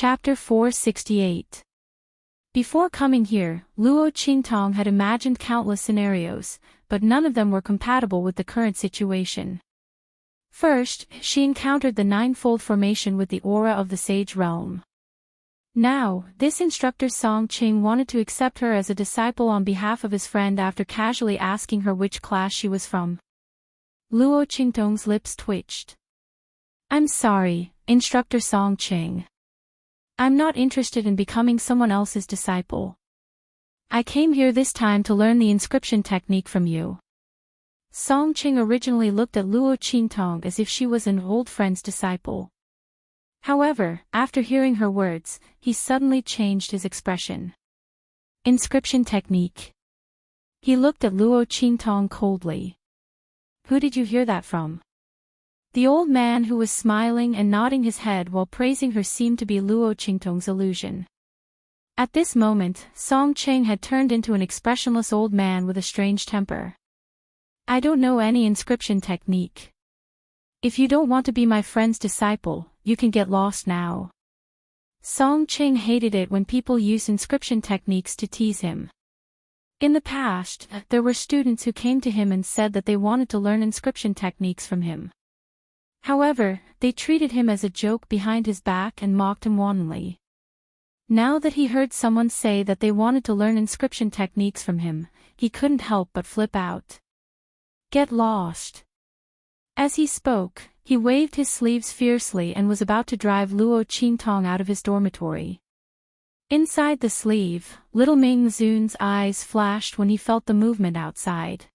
Chapter 468. Before coming here, Luo Qingtong had imagined countless scenarios, but none of them were compatible with the current situation. First, she encountered the ninefold formation with the aura of the sage realm. Now, this instructor Song Qing wanted to accept her as a disciple on behalf of his friend after casually asking her which class she was from. Luo Qingtong's lips twitched. "I'm sorry, Instructor Song Qing. I'm not interested in becoming someone else's disciple. I came here this time to learn the inscription technique from you." Song Qing originally looked at Luo Qingtong as if she was an old friend's disciple. However, after hearing her words, he suddenly changed his expression. Inscription technique. He looked at Luo Qingtong coldly. "Who did you hear that from?" The old man who was smiling and nodding his head while praising her seemed to be Luo Qingtong's illusion. At this moment, Song Qing had turned into an expressionless old man with a strange temper. "I don't know any inscription technique. If you don't want to be my friend's disciple, you can get lost now." Song Qing hated it when people use inscription techniques to tease him. In the past, there were students who came to him and said that they wanted to learn inscription techniques from him. However, they treated him as a joke behind his back and mocked him wantonly. Now that he heard someone say that they wanted to learn inscription techniques from him, he couldn't help but flip out. "Get lost." As he spoke, he waved his sleeves fiercely and was about to drive Luo Qingtong out of his dormitory. Inside the sleeve, little Ming Zun's eyes flashed when he felt the movement outside.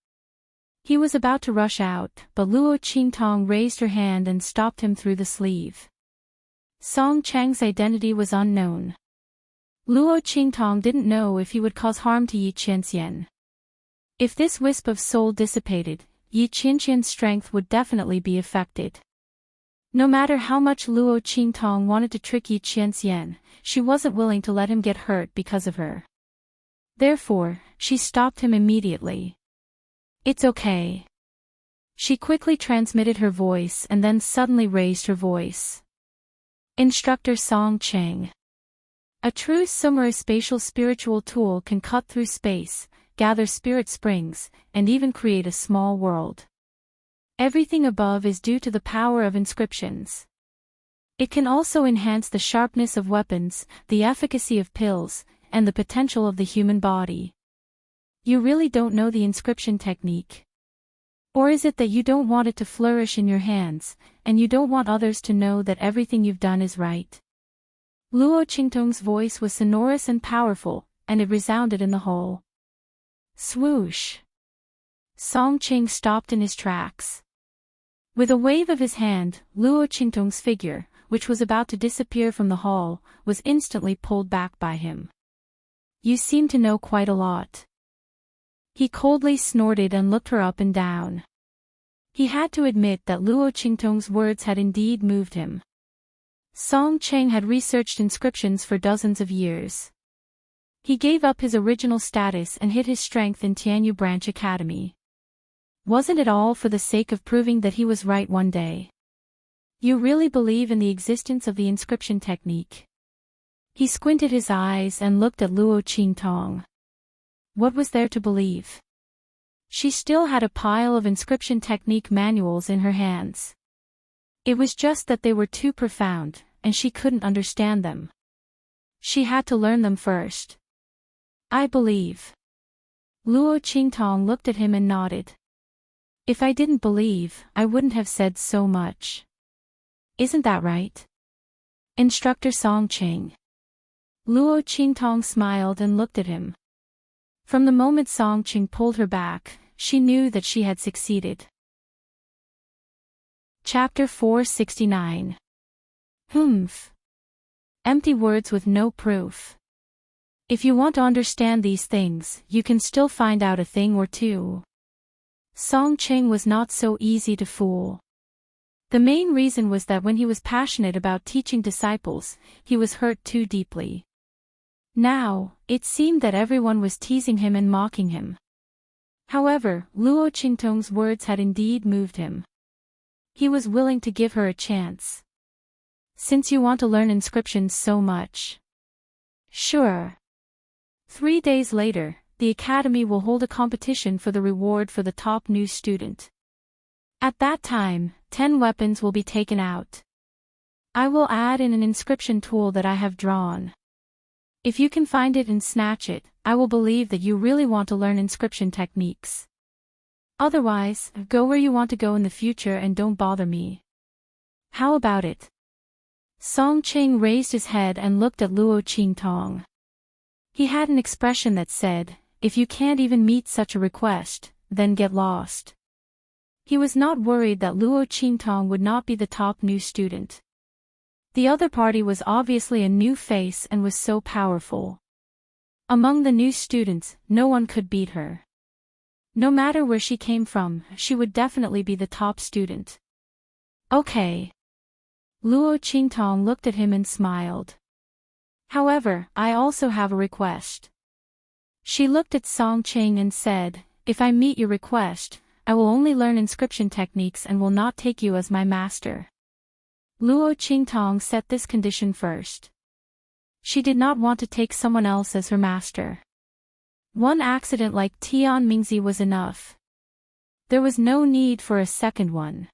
He was about to rush out, but Luo Qingtong raised her hand and stopped him through the sleeve. Song Chang's identity was unknown. Luo Qingtong didn't know if he would cause harm to Yi Qianxian. If this wisp of soul dissipated, Yi Qianxian's strength would definitely be affected. No matter how much Luo Qingtong wanted to trick Yi Qianxian, she wasn't willing to let him get hurt because of her. Therefore, she stopped him immediately. "It's okay." She quickly transmitted her voice and then suddenly raised her voice. "Instructor Song Qing. A true summary spatial spiritual tool can cut through space, gather spirit springs, and even create a small world. Everything above is due to the power of inscriptions. It can also enhance the sharpness of weapons, the efficacy of pills, and the potential of the human body. You really don't know the inscription technique? Or is it that you don't want it to flourish in your hands, and you don't want others to know that everything you've done is right?" Luo Qingtong's voice was sonorous and powerful, and it resounded in the hall. Swoosh! Song Qing stopped in his tracks. With a wave of his hand, Luo Qingtong's figure, which was about to disappear from the hall, was instantly pulled back by him. "You seem to know quite a lot." He coldly snorted and looked her up and down. He had to admit that Luo Qingtong's words had indeed moved him. Song Qing had researched inscriptions for dozens of years. He gave up his original status and hid his strength in Tianyu Branch Academy. Wasn't it all for the sake of proving that he was right one day? "You really believe in the existence of the inscription technique?" He squinted his eyes and looked at Luo Qingtong. What was there to believe? She still had a pile of inscription technique manuals in her hands. It was just that they were too profound, and she couldn't understand them. She had to learn them first. "I believe." Luo Qingtong looked at him and nodded. "If I didn't believe, I wouldn't have said so much. Isn't that right, Instructor Song Qing?" Luo Qingtong smiled and looked at him. From the moment Song Qing pulled her back, she knew that she had succeeded. Chapter 469. Humph. Empty words with no proof. If you want to understand these things, you can still find out a thing or two. Song Qing was not so easy to fool. The main reason was that when he was passionate about teaching disciples, he was hurt too deeply. Now, it seemed that everyone was teasing him and mocking him. However, Luo Qingtong's words had indeed moved him. He was willing to give her a chance. Since you want to learn inscriptions so much. Sure. 3 days later, the academy will hold a competition for the reward for the top new student. At that time, 10 weapons will be taken out. I will add in an inscription tool that I have drawn. If you can find it and snatch it, I will believe that you really want to learn inscription techniques. Otherwise, go where you want to go in the future and don't bother me. How about it? Song Ching raised his head and looked at Luo Qingtong. He had an expression that said, if you can't even meet such a request, then get lost. He was not worried that Luo Qingtong would not be the top new student. The other party was obviously a new face and was so powerful. Among the new students, no one could beat her. No matter where she came from, she would definitely be the top student. Okay. Luo Qingtong looked at him and smiled. However, I also have a request. She looked at Song Ching and said, if I meet your request, I will only learn inscription techniques and will not take you as my master. Luo Qingtong set this condition first. She did not want to take someone else as her master. One accident like Tian Mingzi was enough. There was no need for a second one.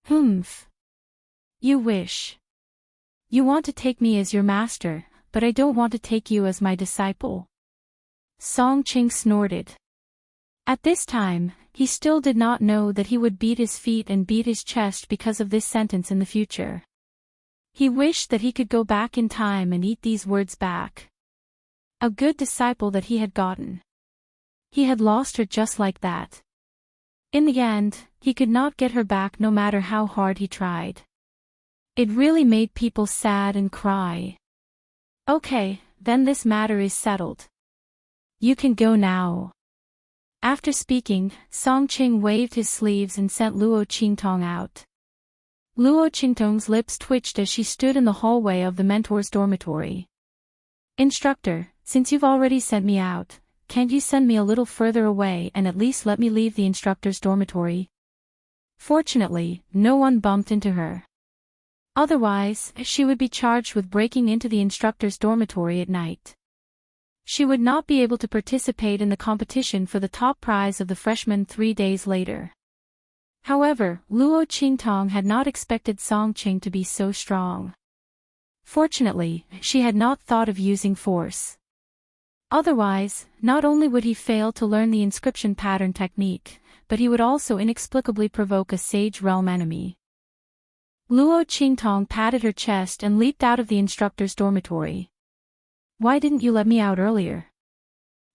Humph. You wish. You want to take me as your master, but I don't want to take you as my disciple. Song Ching snorted. At this time, he still did not know that he would beat his feet and beat his chest because of this sentence in the future. He wished that he could go back in time and eat these words back. A good disciple that he had gotten. He had lost her just like that. In the end, he could not get her back no matter how hard he tried. It really made people sad and cry. Okay, then this matter is settled. You can go now. After speaking, Song Ching waved his sleeves and sent Luo Qingtong out. Luo Qingtong's lips twitched as she stood in the hallway of the mentor's dormitory. Instructor, since you've already sent me out, can't you send me a little further away and at least let me leave the instructor's dormitory? Fortunately, no one bumped into her. Otherwise, she would be charged with breaking into the instructor's dormitory at night. She would not be able to participate in the competition for the top prize of the freshmen 3 days later. However, Luo Qingtong had not expected Song Ching to be so strong. Fortunately, she had not thought of using force. Otherwise, not only would he fail to learn the inscription pattern technique, but he would also inexplicably provoke a Sage Realm enemy. Luo Qingtong patted her chest and leaped out of the instructor's dormitory. Why didn't you let me out earlier?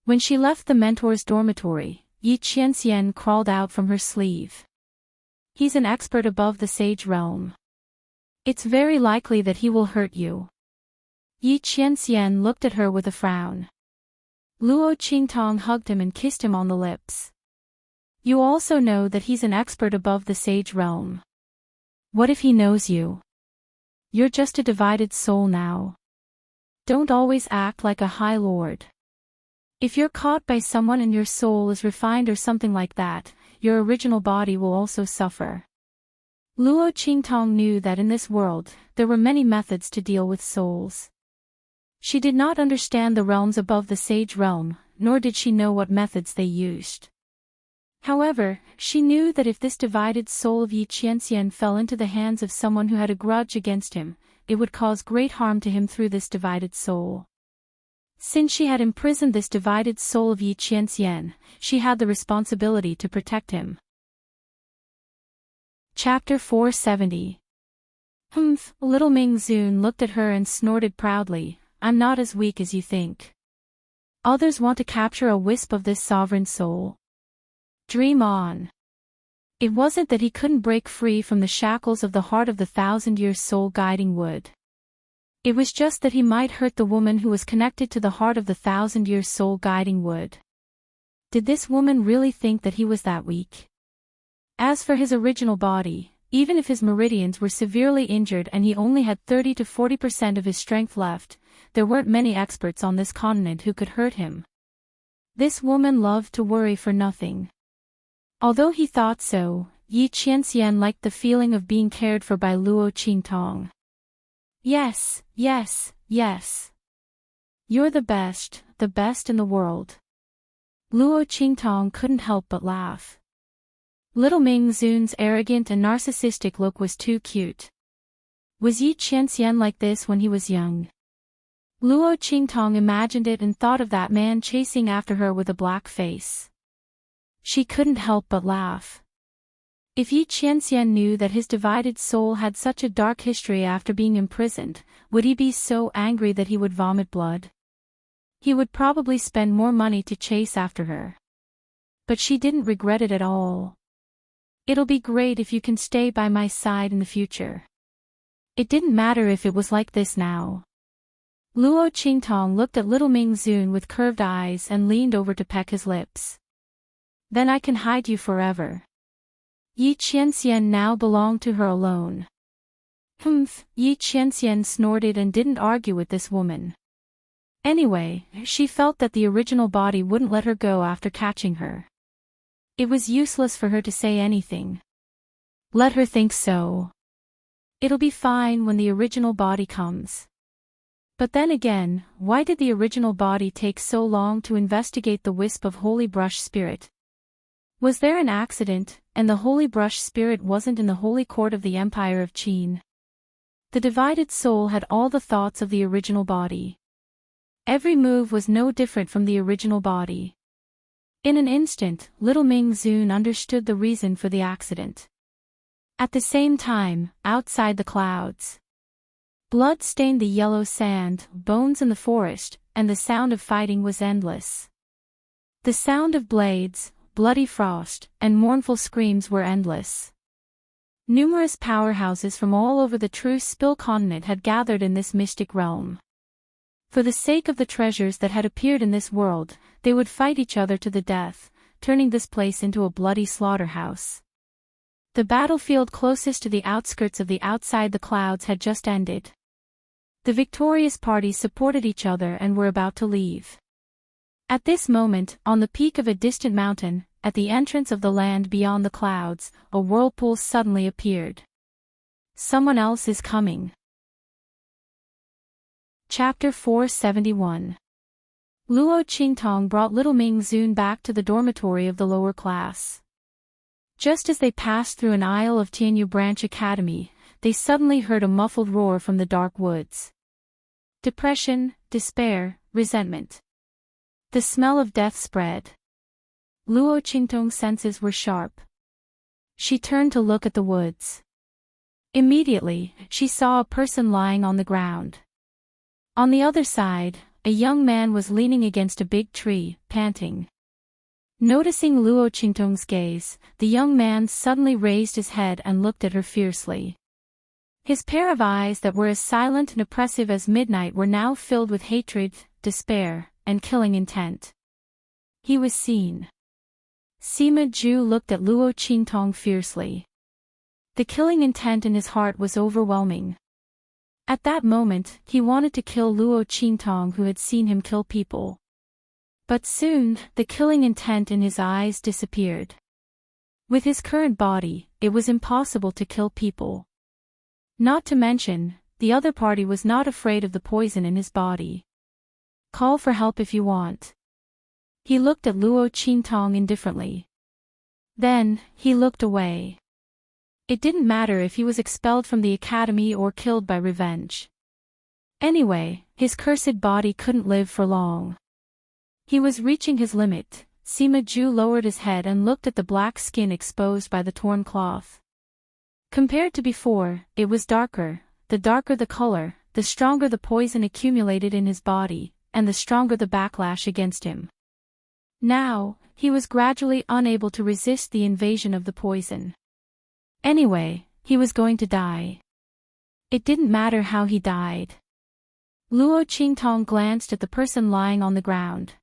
When she left the mentor's dormitory, Yi Qianxian crawled out from her sleeve. He's an expert above the Sage Realm. It's very likely that he will hurt you. Yi Qianxian looked at her with a frown. Luo Qingtong hugged him and kissed him on the lips. You also know that he's an expert above the Sage Realm. What if he knows you? You're just a divided soul now. Don't always act like a high lord. If you're caught by someone and your soul is refined or something like that, your original body will also suffer. Luo Qingtong knew that in this world, there were many methods to deal with souls. She did not understand the realms above the Sage Realm, nor did she know what methods they used. However, she knew that if this divided soul of Yi Qianxian fell into the hands of someone who had a grudge against him, it would cause great harm to him through this divided soul. Since she had imprisoned this divided soul of Yi Qianxian, she had the responsibility to protect him. Chapter 470. Humph, little Ming Zun looked at her and snorted proudly, I'm not as weak as you think. Others want to capture a wisp of this sovereign soul. Dream on. It wasn't that he couldn't break free from the shackles of the heart of the 1,000-year soul guiding wood. It was just that he might hurt the woman who was connected to the heart of the 1,000-year soul guiding wood. Did this woman really think that he was that weak? As for his original body, even if his meridians were severely injured and he only had 30 to 40% of his strength left, there weren't many experts on this continent who could hurt him. This woman loved to worry for nothing. Although he thought so, Yi Qianxian liked the feeling of being cared for by Luo Qingtong. Yes, yes, yes. You're the best in the world. Luo Qingtong couldn't help but laugh. Little Ming Zun's arrogant and narcissistic look was too cute. Was Yi Qianxian like this when he was young? Luo Qingtong imagined it and thought of that man chasing after her with a black face. She couldn't help but laugh. If Yi Qianxian knew that his divided soul had such a dark history after being imprisoned, would he be so angry that he would vomit blood? He would probably spend more money to chase after her. But she didn't regret it at all. It'll be great if you can stay by my side in the future. It didn't matter if it was like this now. Luo Qingtong looked at little Ming Zun with curved eyes and leaned over to peck his lips. Then I can hide you forever. Yi Qianxian now belonged to her alone. Humph, Yi Qianxian snorted and didn't argue with this woman. Anyway, she felt that the original body wouldn't let her go after catching her. It was useless for her to say anything. Let her think so. It'll be fine when the original body comes. But then again, why did the original body take so long to investigate the wisp of holy brush spirit? Was there an accident, and the holy brush spirit wasn't in the holy court of the Empire of Qin? The divided soul had all the thoughts of the original body. Every move was no different from the original body. In an instant, little Ming Zun understood the reason for the accident. At the same time, outside the clouds, blood stained the yellow sand, bones in the forest, and the sound of fighting was endless. The sound of blades, bloody frost, and mournful screams were endless. Numerous powerhouses from all over the true Spill continent had gathered in this mystic realm. For the sake of the treasures that had appeared in this world, they would fight each other to the death, turning this place into a bloody slaughterhouse. The battlefield closest to the outskirts of the outside the clouds had just ended. The victorious parties supported each other and were about to leave. At this moment, on the peak of a distant mountain, at the entrance of the land beyond the clouds, a whirlpool suddenly appeared. Someone else is coming. Chapter 471. Luo Qingtong brought little Ming Zun back to the dormitory of the lower class. Just as they passed through an aisle of Tianyu Branch Academy, they suddenly heard a muffled roar from the dark woods. Depression, despair, resentment. The smell of death spread. Luo Qingtong's senses were sharp. She turned to look at the woods. Immediately, she saw a person lying on the ground. On the other side, a young man was leaning against a big tree, panting. Noticing Luo Qingtong's gaze, the young man suddenly raised his head and looked at her fiercely. His pair of eyes that were as silent and oppressive as midnight were now filled with hatred, despair, and killing intent. He was seen. Sima Zhu looked at Luo Qingtong fiercely. The killing intent in his heart was overwhelming. At that moment, he wanted to kill Luo Qingtong who had seen him kill people. But soon, the killing intent in his eyes disappeared. With his current body, it was impossible to kill people. Not to mention, the other party was not afraid of the poison in his body. Call for help if you want. He looked at Luo Qingtong indifferently. Then, he looked away. It didn't matter if he was expelled from the academy or killed by revenge. Anyway, his cursed body couldn't live for long. He was reaching his limit. Sima Zhu lowered his head and looked at the black skin exposed by the torn cloth. Compared to before, it was darker. The darker the color, the stronger the poison accumulated in his body, and the stronger the backlash against him. Now, he was gradually unable to resist the invasion of the poison. Anyway, he was going to die. It didn't matter how he died. Luo Qingtong glanced at the person lying on the ground.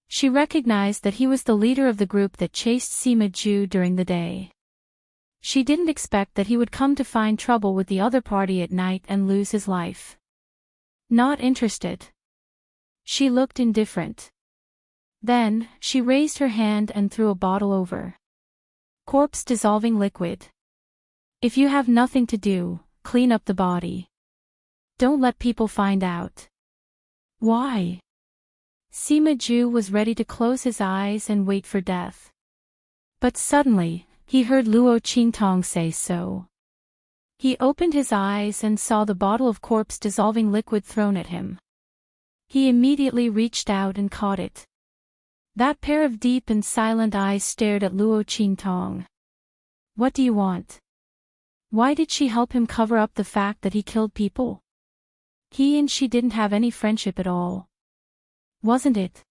She recognized that he was the leader of the group that chased Sima Zhu during the day. She didn't expect that he would come to find trouble with the other party at night and lose his life. Not interested. She looked indifferent. Then, she raised her hand and threw a bottle over. Corpse-dissolving liquid. If you have nothing to do, clean up the body. Don't let people find out. Why? Sima Ju was ready to close his eyes and wait for death. But suddenly, he heard Luo Qingtong say so. He opened his eyes and saw the bottle of corpse-dissolving liquid thrown at him. He immediately reached out and caught it. That pair of deep and silent eyes stared at Luo Qingtong. What do you want? Why did she help him cover up the fact that he killed people? He and she didn't have any friendship at all. Wasn't it?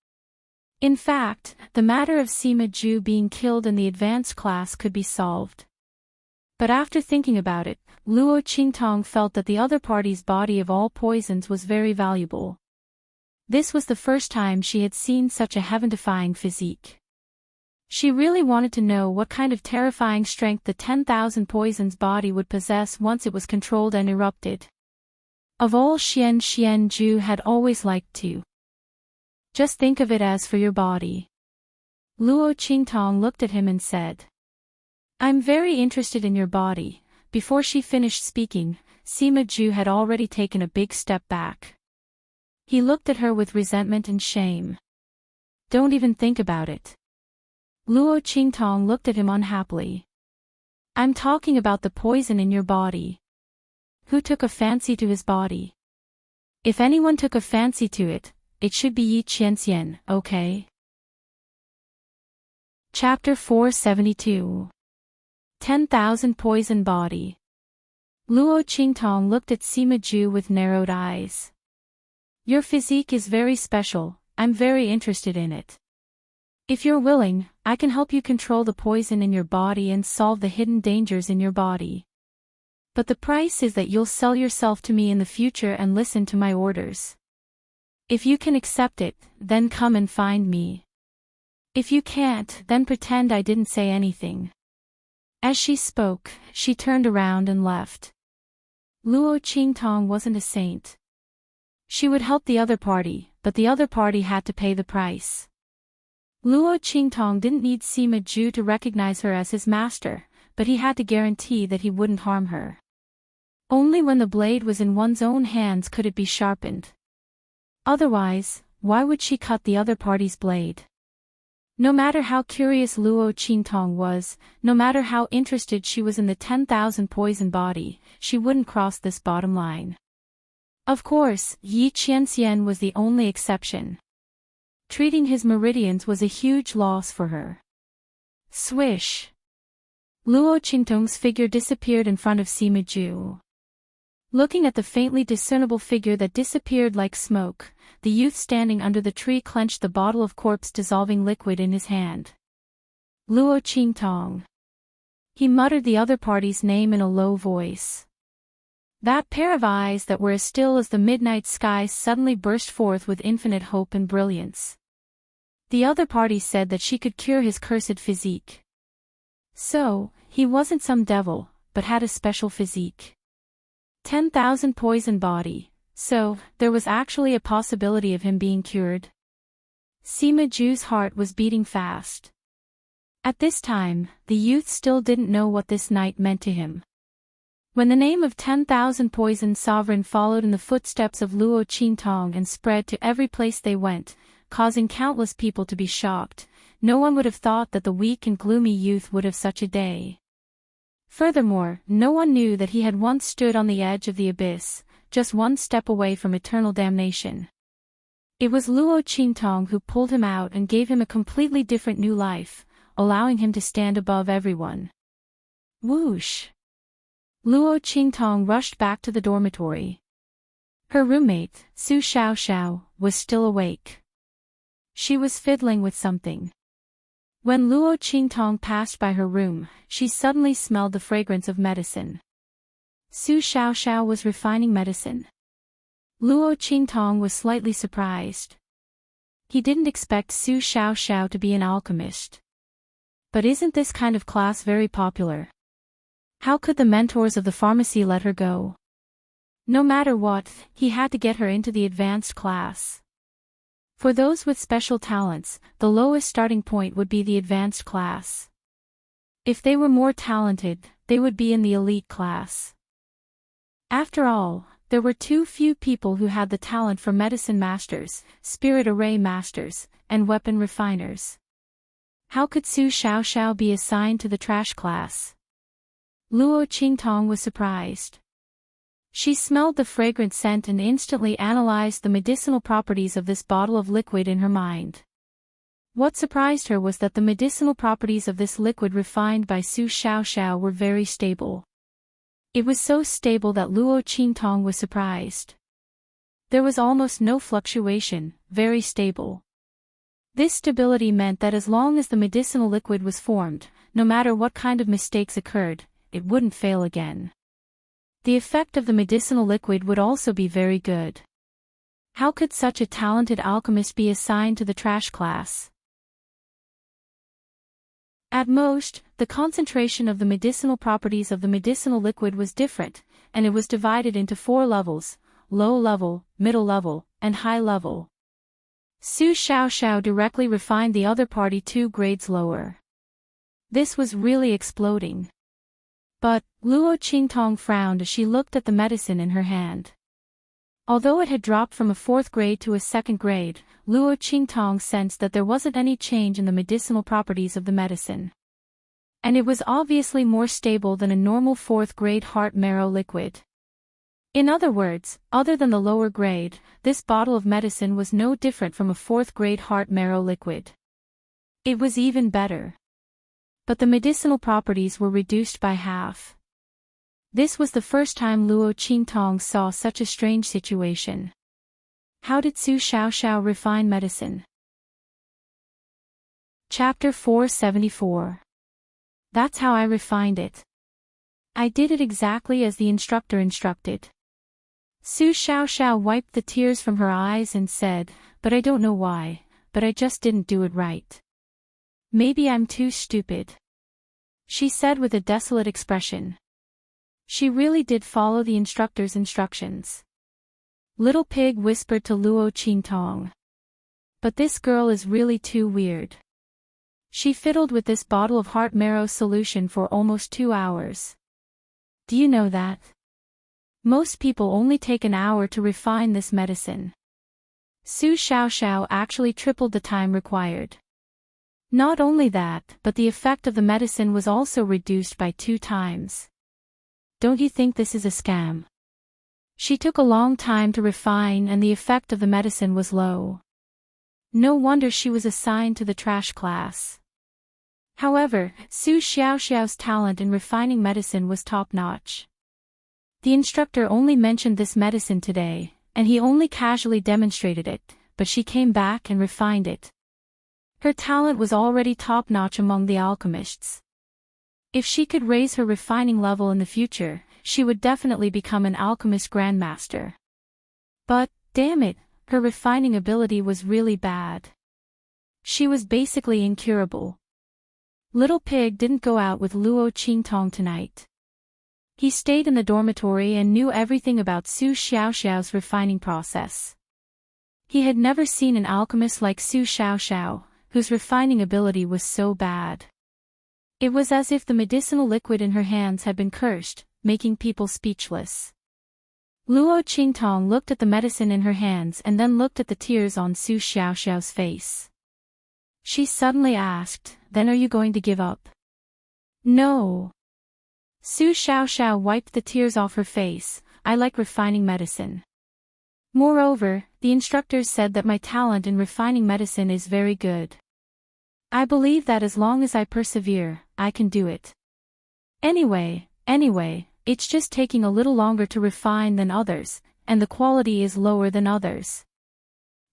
In fact, the matter of Sima Ju being killed in the advanced class could be solved. But after thinking about it, Luo Qingtong felt that the other party's body of all poisons was very valuable. This was the first time she had seen such a heaven-defying physique. She really wanted to know what kind of terrifying strength the 10,000 poisons body would possess once it was controlled and erupted. Of all Xian Ju had always liked to. Just think of it as for your body. Luo Qingtong looked at him and said, I'm very interested in your body. Before she finished speaking, Sima Ju had already taken a big step back. He looked at her with resentment and shame. Don't even think about it. Luo Qingtong looked at him unhappily. I'm talking about the poison in your body. Who took a fancy to his body? If anyone took a fancy to it, it should be Yi Qianxian, okay? Chapter 472. 10,000 Poison Body. Luo Qingtong looked at Sima Ju with narrowed eyes. Your physique is very special, I'm very interested in it. If you're willing, I can help you control the poison in your body and solve the hidden dangers in your body. But the price is that you'll sell yourself to me in the future and listen to my orders. If you can accept it, then come and find me. If you can't, then pretend I didn't say anything. As she spoke, she turned around and left. Luo Qingtong wasn't a saint. She would help the other party, but the other party had to pay the price. Luo Qingtong didn't need Sima Ju to recognize her as his master, but he had to guarantee that he wouldn't harm her. Only when the blade was in one's own hands could it be sharpened. Otherwise, why would she cut the other party's blade? No matter how curious Luo Qingtong was, no matter how interested she was in the 10,000 poison body, she wouldn't cross this bottom line. Of course, Yi Qianxian was the only exception. Treating his meridians was a huge loss for her. Swish! Luo Qingtong's figure disappeared in front of Sima Ju. Looking at the faintly discernible figure that disappeared like smoke, the youth standing under the tree clenched the bottle of corpse-dissolving liquid in his hand. Luo Qingtong. He muttered the other party's name in a low voice. That pair of eyes that were as still as the midnight sky suddenly burst forth with infinite hope and brilliance. The other party said that she could cure his cursed physique. So, he wasn't some devil, but had a special physique. 10,000 poison body, so, there was actually a possibility of him being cured. Sima Ju's heart was beating fast. At this time, the youth still didn't know what this night meant to him. When the name of 10,000 poison sovereign followed in the footsteps of Luo Qingtong and spread to every place they went, causing countless people to be shocked, no one would have thought that the weak and gloomy youth would have such a day. Furthermore, no one knew that he had once stood on the edge of the abyss, just one step away from eternal damnation. It was Luo Qingtong who pulled him out and gave him a completely different new life, allowing him to stand above everyone. Whoosh! Luo Qingtong rushed back to the dormitory. Her roommate, Su Xiaoxiao, was still awake. She was fiddling with something. When Luo Qingtong passed by her room, she suddenly smelled the fragrance of medicine. Su Xiaoxiao was refining medicine. Luo Qingtong was slightly surprised. He didn't expect Su Xiaoxiao to be an alchemist. But isn't this kind of class very popular? How could the mentors of the pharmacy let her go? No matter what, he had to get her into the advanced class. For those with special talents, the lowest starting point would be the advanced class. If they were more talented, they would be in the elite class. After all, There were too few people who had the talent for medicine masters, spirit array masters, and weapon refiners. How could Su Xiaoxiao be assigned to the trash class? Luo Qingtong was surprised. She smelled the fragrant scent and instantly analyzed the medicinal properties of this bottle of liquid in her mind. What surprised her was that the medicinal properties of this liquid refined by Su Xiaoxiao were very stable. It was so stable that Luo Qingtong was surprised. There was almost no fluctuation, very stable. This stability meant that as long as the medicinal liquid was formed, no matter what kind of mistakes occurred, it wouldn't fail again. The effect of the medicinal liquid would also be very good. How could such a talented alchemist be assigned to the trash class? At most, the concentration of the medicinal properties of the medicinal liquid was different, and it was divided into 4 levels: low level, middle level, and high level. Su Xiaoxiao directly refined the other party 2 grades lower. This was really exploding. But, Luo Qingtong frowned as she looked at the medicine in her hand. Although it had dropped from a 4th grade to a 2nd grade, Luo Qingtong sensed that there wasn't any change in the medicinal properties of the medicine. And it was obviously more stable than a normal 4th grade heart marrow liquid. In other words, other than the lower grade, this bottle of medicine was no different from a 4th grade heart marrow liquid. It was even better. But the medicinal properties were reduced by half. This was the first time Luo Qingtong saw such a strange situation. How did Su Xiaoxiao refine medicine? Chapter 474. That's how I refined it. I did it exactly as the instructor instructed. Su Xiaoxiao wiped the tears from her eyes and said, "But I don't know why, but I just didn't do it right. Maybe I'm too stupid," she said with a desolate expression. She really did follow the instructor's instructions. Little Pig whispered to Luo Qingtong. But this girl is really too weird. She fiddled with this bottle of heart marrow solution for almost 2 hours. Do you know that? Most people only take an hour to refine this medicine. Su Xiaoxiao actually tripled the time required. Not only that, but the effect of the medicine was also reduced by 2 times. Don't you think this is a scam? She took a long time to refine and the effect of the medicine was low. No wonder she was assigned to the trash class. However, Su Xiaoxiao's talent in refining medicine was top-notch. The instructor only mentioned this medicine today, and he only casually demonstrated it, but she came back and refined it. Her talent was already top-notch among the alchemists. If she could raise her refining level in the future, she would definitely become an alchemist grandmaster. But, damn it, her refining ability was really bad. She was basically incurable. Little Pig didn't go out with Luo Qingtong tonight. He stayed in the dormitory and knew everything about Su Xiaoxiao's refining process. He had never seen an alchemist like Su Xiaoxiao, whose refining ability was so bad. It was as if the medicinal liquid in her hands had been cursed, making people speechless. Luo Qingtong looked at the medicine in her hands and then looked at the tears on Su Xiaoxiao's face. She suddenly asked, "Then are you going to give up?" "No." Su Xiaoxiao wiped the tears off her face. "I like refining medicine. Moreover, the instructors said that my talent in refining medicine is very good. I believe that as long as I persevere, I can do it. Anyway, it's just taking a little longer to refine than others, and the quality is lower than others.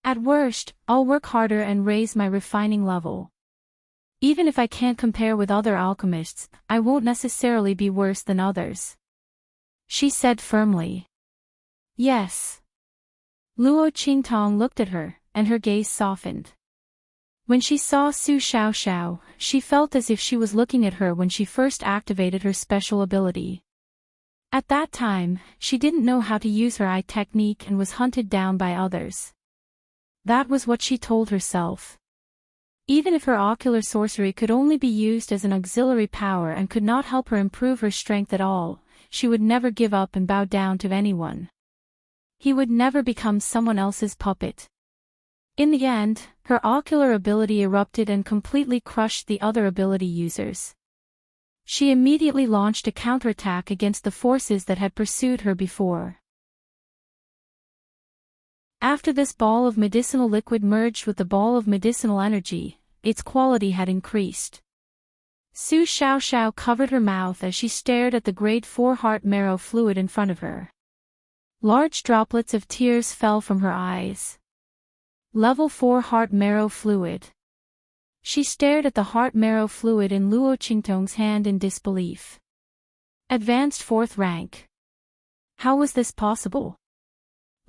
At worst, I'll work harder and raise my refining level. Even if I can't compare with other alchemists, I won't necessarily be worse than others," she said firmly. "Yes." Luo Qingtong looked at her, and her gaze softened. When she saw Su Xiaoxiao, she felt as if she was looking at her when she first activated her special ability. At that time, she didn't know how to use her eye technique and was hunted down by others. That was what she told herself. Even if her ocular sorcery could only be used as an auxiliary power and could not help her improve her strength at all, she would never give up and bow down to anyone. He would never become someone else's puppet. In the end, her ocular ability erupted and completely crushed the other ability users. She immediately launched a counterattack against the forces that had pursued her before. After this ball of medicinal liquid merged with the ball of medicinal energy, its quality had increased. Su Xiaoxiao covered her mouth as she stared at the grade 4 heart marrow fluid in front of her. Large droplets of tears fell from her eyes. Level 4 heart marrow fluid. She stared at the heart marrow fluid in Luo Qingtong's hand in disbelief. Advanced 4th rank. How was this possible?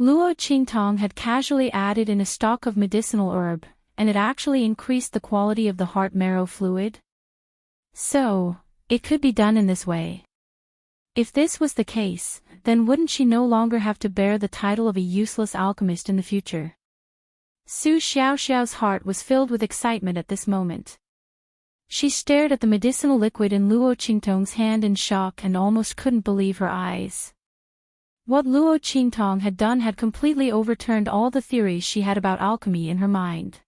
Luo Qingtong had casually added in a stock of medicinal herb, and it actually increased the quality of the heart marrow fluid? So, it could be done in this way. If this was the case, then wouldn't she no longer have to bear the title of a useless alchemist in the future? Su Xiaoxiao's heart was filled with excitement at this moment. She stared at the medicinal liquid in Luo Qingtong's hand in shock and almost couldn't believe her eyes. What Luo Qingtong had done had completely overturned all the theories she had about alchemy in her mind.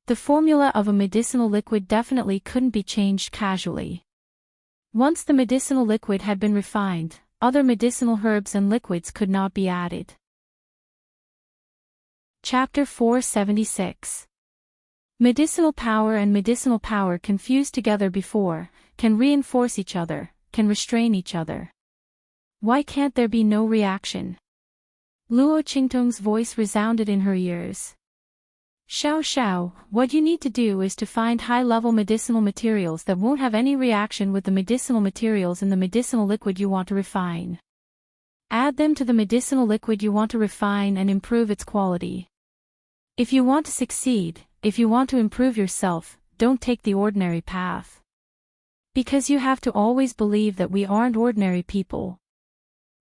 The formula of a medicinal liquid definitely couldn't be changed casually. Once the medicinal liquid had been refined, other medicinal herbs and liquids could not be added. Chapter 476. Medicinal power and medicinal power confused together before, can reinforce each other, can restrain each other. Why can't there be no reaction? Luo Qingtong's voice resounded in her ears. Xiao Xiao, what you need to do is to find high-level medicinal materials that won't have any reaction with the medicinal materials in the medicinal liquid you want to refine. Add them to the medicinal liquid you want to refine and improve its quality. If you want to succeed, if you want to improve yourself, don't take the ordinary path. Because you have to always believe that we aren't ordinary people.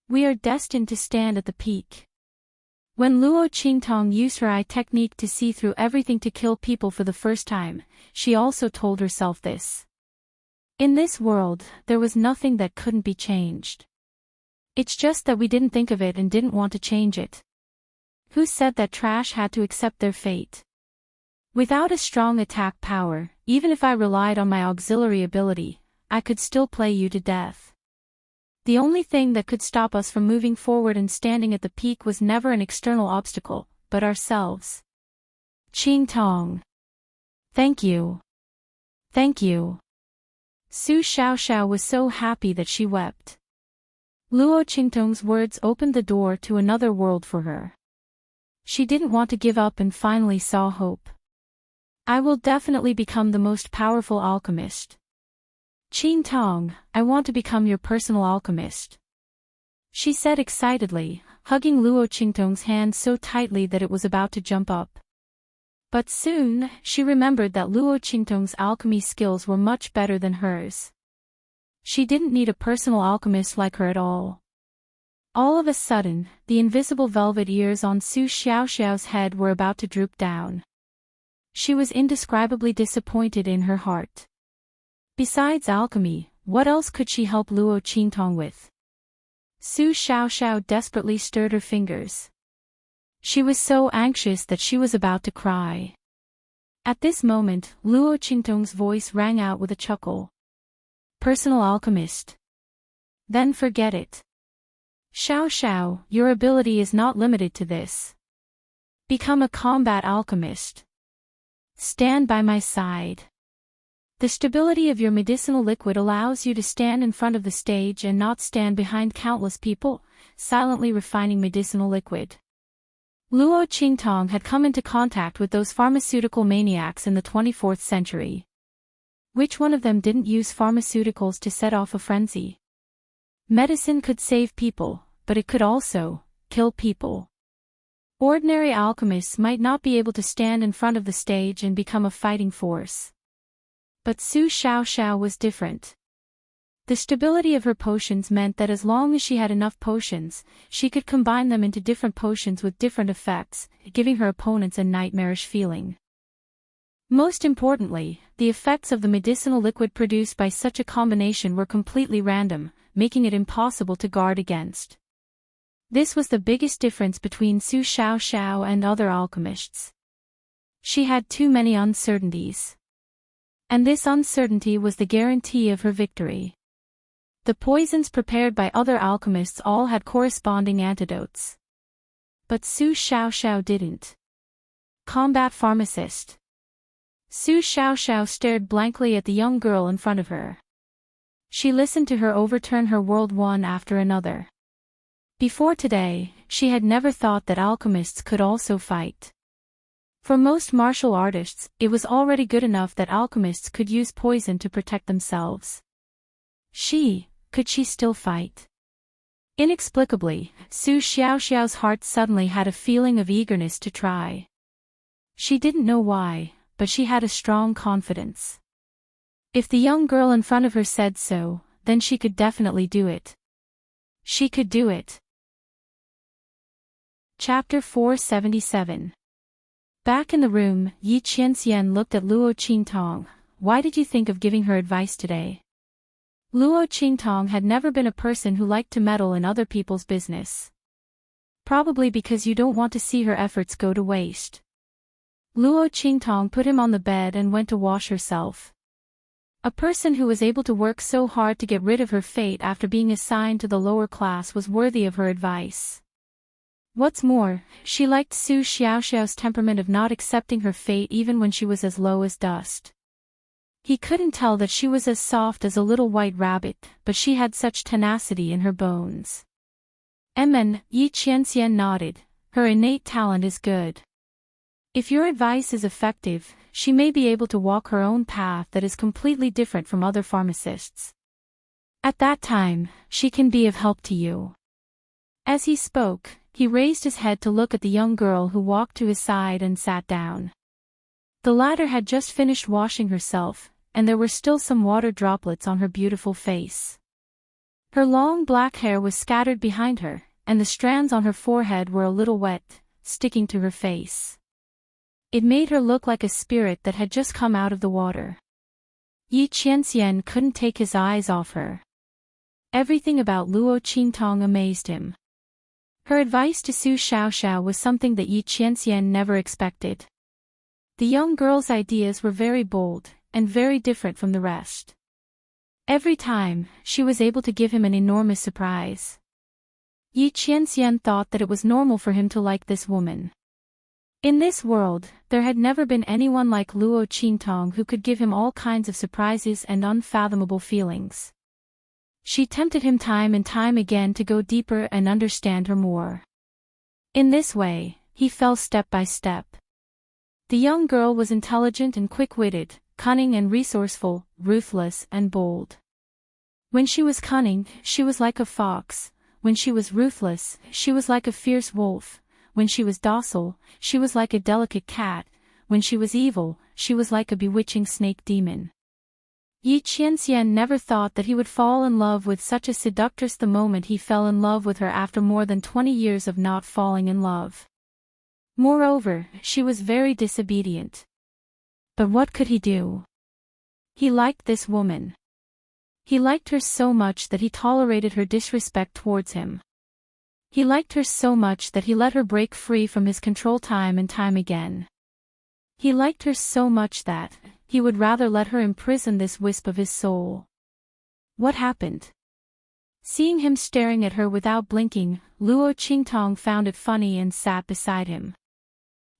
We are destined to stand at the peak. When Luo Qingtong used her eye technique to see through everything to kill people for the first time, she also told herself this. In this world, there was nothing that couldn't be changed. It's just that we didn't think of it and didn't want to change it. Who said that trash had to accept their fate? Without a strong attack power, even if I relied on my auxiliary ability, I could still play you to death. The only thing that could stop us from moving forward and standing at the peak was never an external obstacle, but ourselves. Qingtong. Thank you. Thank you. Su Xiaoxiao was so happy that she wept. Luo Qingtong's words opened the door to another world for her. She didn't want to give up and finally saw hope. I will definitely become the most powerful alchemist. Qingtong, I want to become your personal alchemist. She said excitedly, hugging Luo Qingtong's hand so tightly that it was about to jump up. But soon, she remembered that Luo Qingtong's alchemy skills were much better than hers. She didn't need a personal alchemist like her at all. All of a sudden, the invisible velvet ears on Su Xiaoxiao's head were about to droop down. She was indescribably disappointed in her heart. Besides alchemy, what else could she help Luo Qingtong with? Su Xiaoxiao desperately stirred her fingers. She was so anxious that she was about to cry. At this moment, Luo Qingtong's voice rang out with a chuckle. Personal alchemist. Then forget it. Xiaoxiao, your ability is not limited to this. Become a combat alchemist. Stand by my side. The stability of your medicinal liquid allows you to stand in front of the stage and not stand behind countless people, silently refining medicinal liquid. Luo Qingtong had come into contact with those pharmaceutical maniacs in the 24th century. Which one of them didn't use pharmaceuticals to set off a frenzy? Medicine could save people, but it could also kill people. Ordinary alchemists might not be able to stand in front of the stage and become a fighting force. But Su Xiaoxiao was different. The stability of her potions meant that as long as she had enough potions, she could combine them into different potions with different effects, giving her opponents a nightmarish feeling. Most importantly, the effects of the medicinal liquid produced by such a combination were completely random, making it impossible to guard against. This was the biggest difference between Su Xiaoxiao and other alchemists. She had too many uncertainties. And this uncertainty was the guarantee of her victory. The poisons prepared by other alchemists all had corresponding antidotes. But Su Xiaoxiao didn't. Combat pharmacist. Su Xiaoxiao stared blankly at the young girl in front of her. She listened to her overturn her world one after another. Before today, she had never thought that alchemists could also fight. For most martial artists, it was already good enough that alchemists could use poison to protect themselves. Could she still fight? Inexplicably, Su Xiaoxiao's heart suddenly had a feeling of eagerness to try. She didn't know why, but she had a strong confidence. If the young girl in front of her said so, then she could definitely do it. She could do it. Chapter 477. Back in the room, Yi Qianxian looked at Luo Qingtong. Why did you think of giving her advice today? Luo Qingtong had never been a person who liked to meddle in other people's business. Probably because you don't want to see her efforts go to waste. Luo Qingtong put him on the bed and went to wash herself. A person who was able to work so hard to get rid of her fate after being assigned to the lower class was worthy of her advice. What's more, she liked Su Xiaoxiao's temperament of not accepting her fate even when she was as low as dust. He couldn't tell that she was as soft as a little white rabbit, but she had such tenacity in her bones. Yi Qianxian nodded. Her innate talent is good. If your advice is effective, she may be able to walk her own path that is completely different from other pharmacists. At that time, she can be of help to you. As he spoke, he raised his head to look at the young girl who walked to his side and sat down. The latter had just finished washing herself, and there were still some water droplets on her beautiful face. Her long black hair was scattered behind her, and the strands on her forehead were a little wet, sticking to her face. It made her look like a spirit that had just come out of the water. Yi Qianxian couldn't take his eyes off her. Everything about Luo Qingtong amazed him. Her advice to Su Xiaoxiao was something that Yi Qianxian never expected. The young girl's ideas were very bold, and very different from the rest. Every time, she was able to give him an enormous surprise. Yi Qianxian thought that it was normal for him to like this woman. In this world, there had never been anyone like Luo Qingtong who could give him all kinds of surprises and unfathomable feelings. She tempted him time and time again to go deeper and understand her more. In this way, he fell step by step. The young girl was intelligent and quick-witted, cunning and resourceful, ruthless and bold. When she was cunning, she was like a fox. When she was ruthless, she was like a fierce wolf. When she was docile, she was like a delicate cat. When she was evil, she was like a bewitching snake demon. Yi Qianxian never thought that he would fall in love with such a seductress the moment he fell in love with her after more than 20 years of not falling in love. Moreover, she was very disobedient. But what could he do? He liked this woman. He liked her so much that he tolerated her disrespect towards him. He liked her so much that he let her break free from his control time and time again. He liked her so much that he would rather let her imprison this wisp of his soul. What happened? Seeing him staring at her without blinking, Luo Qingtong found it funny and sat beside him.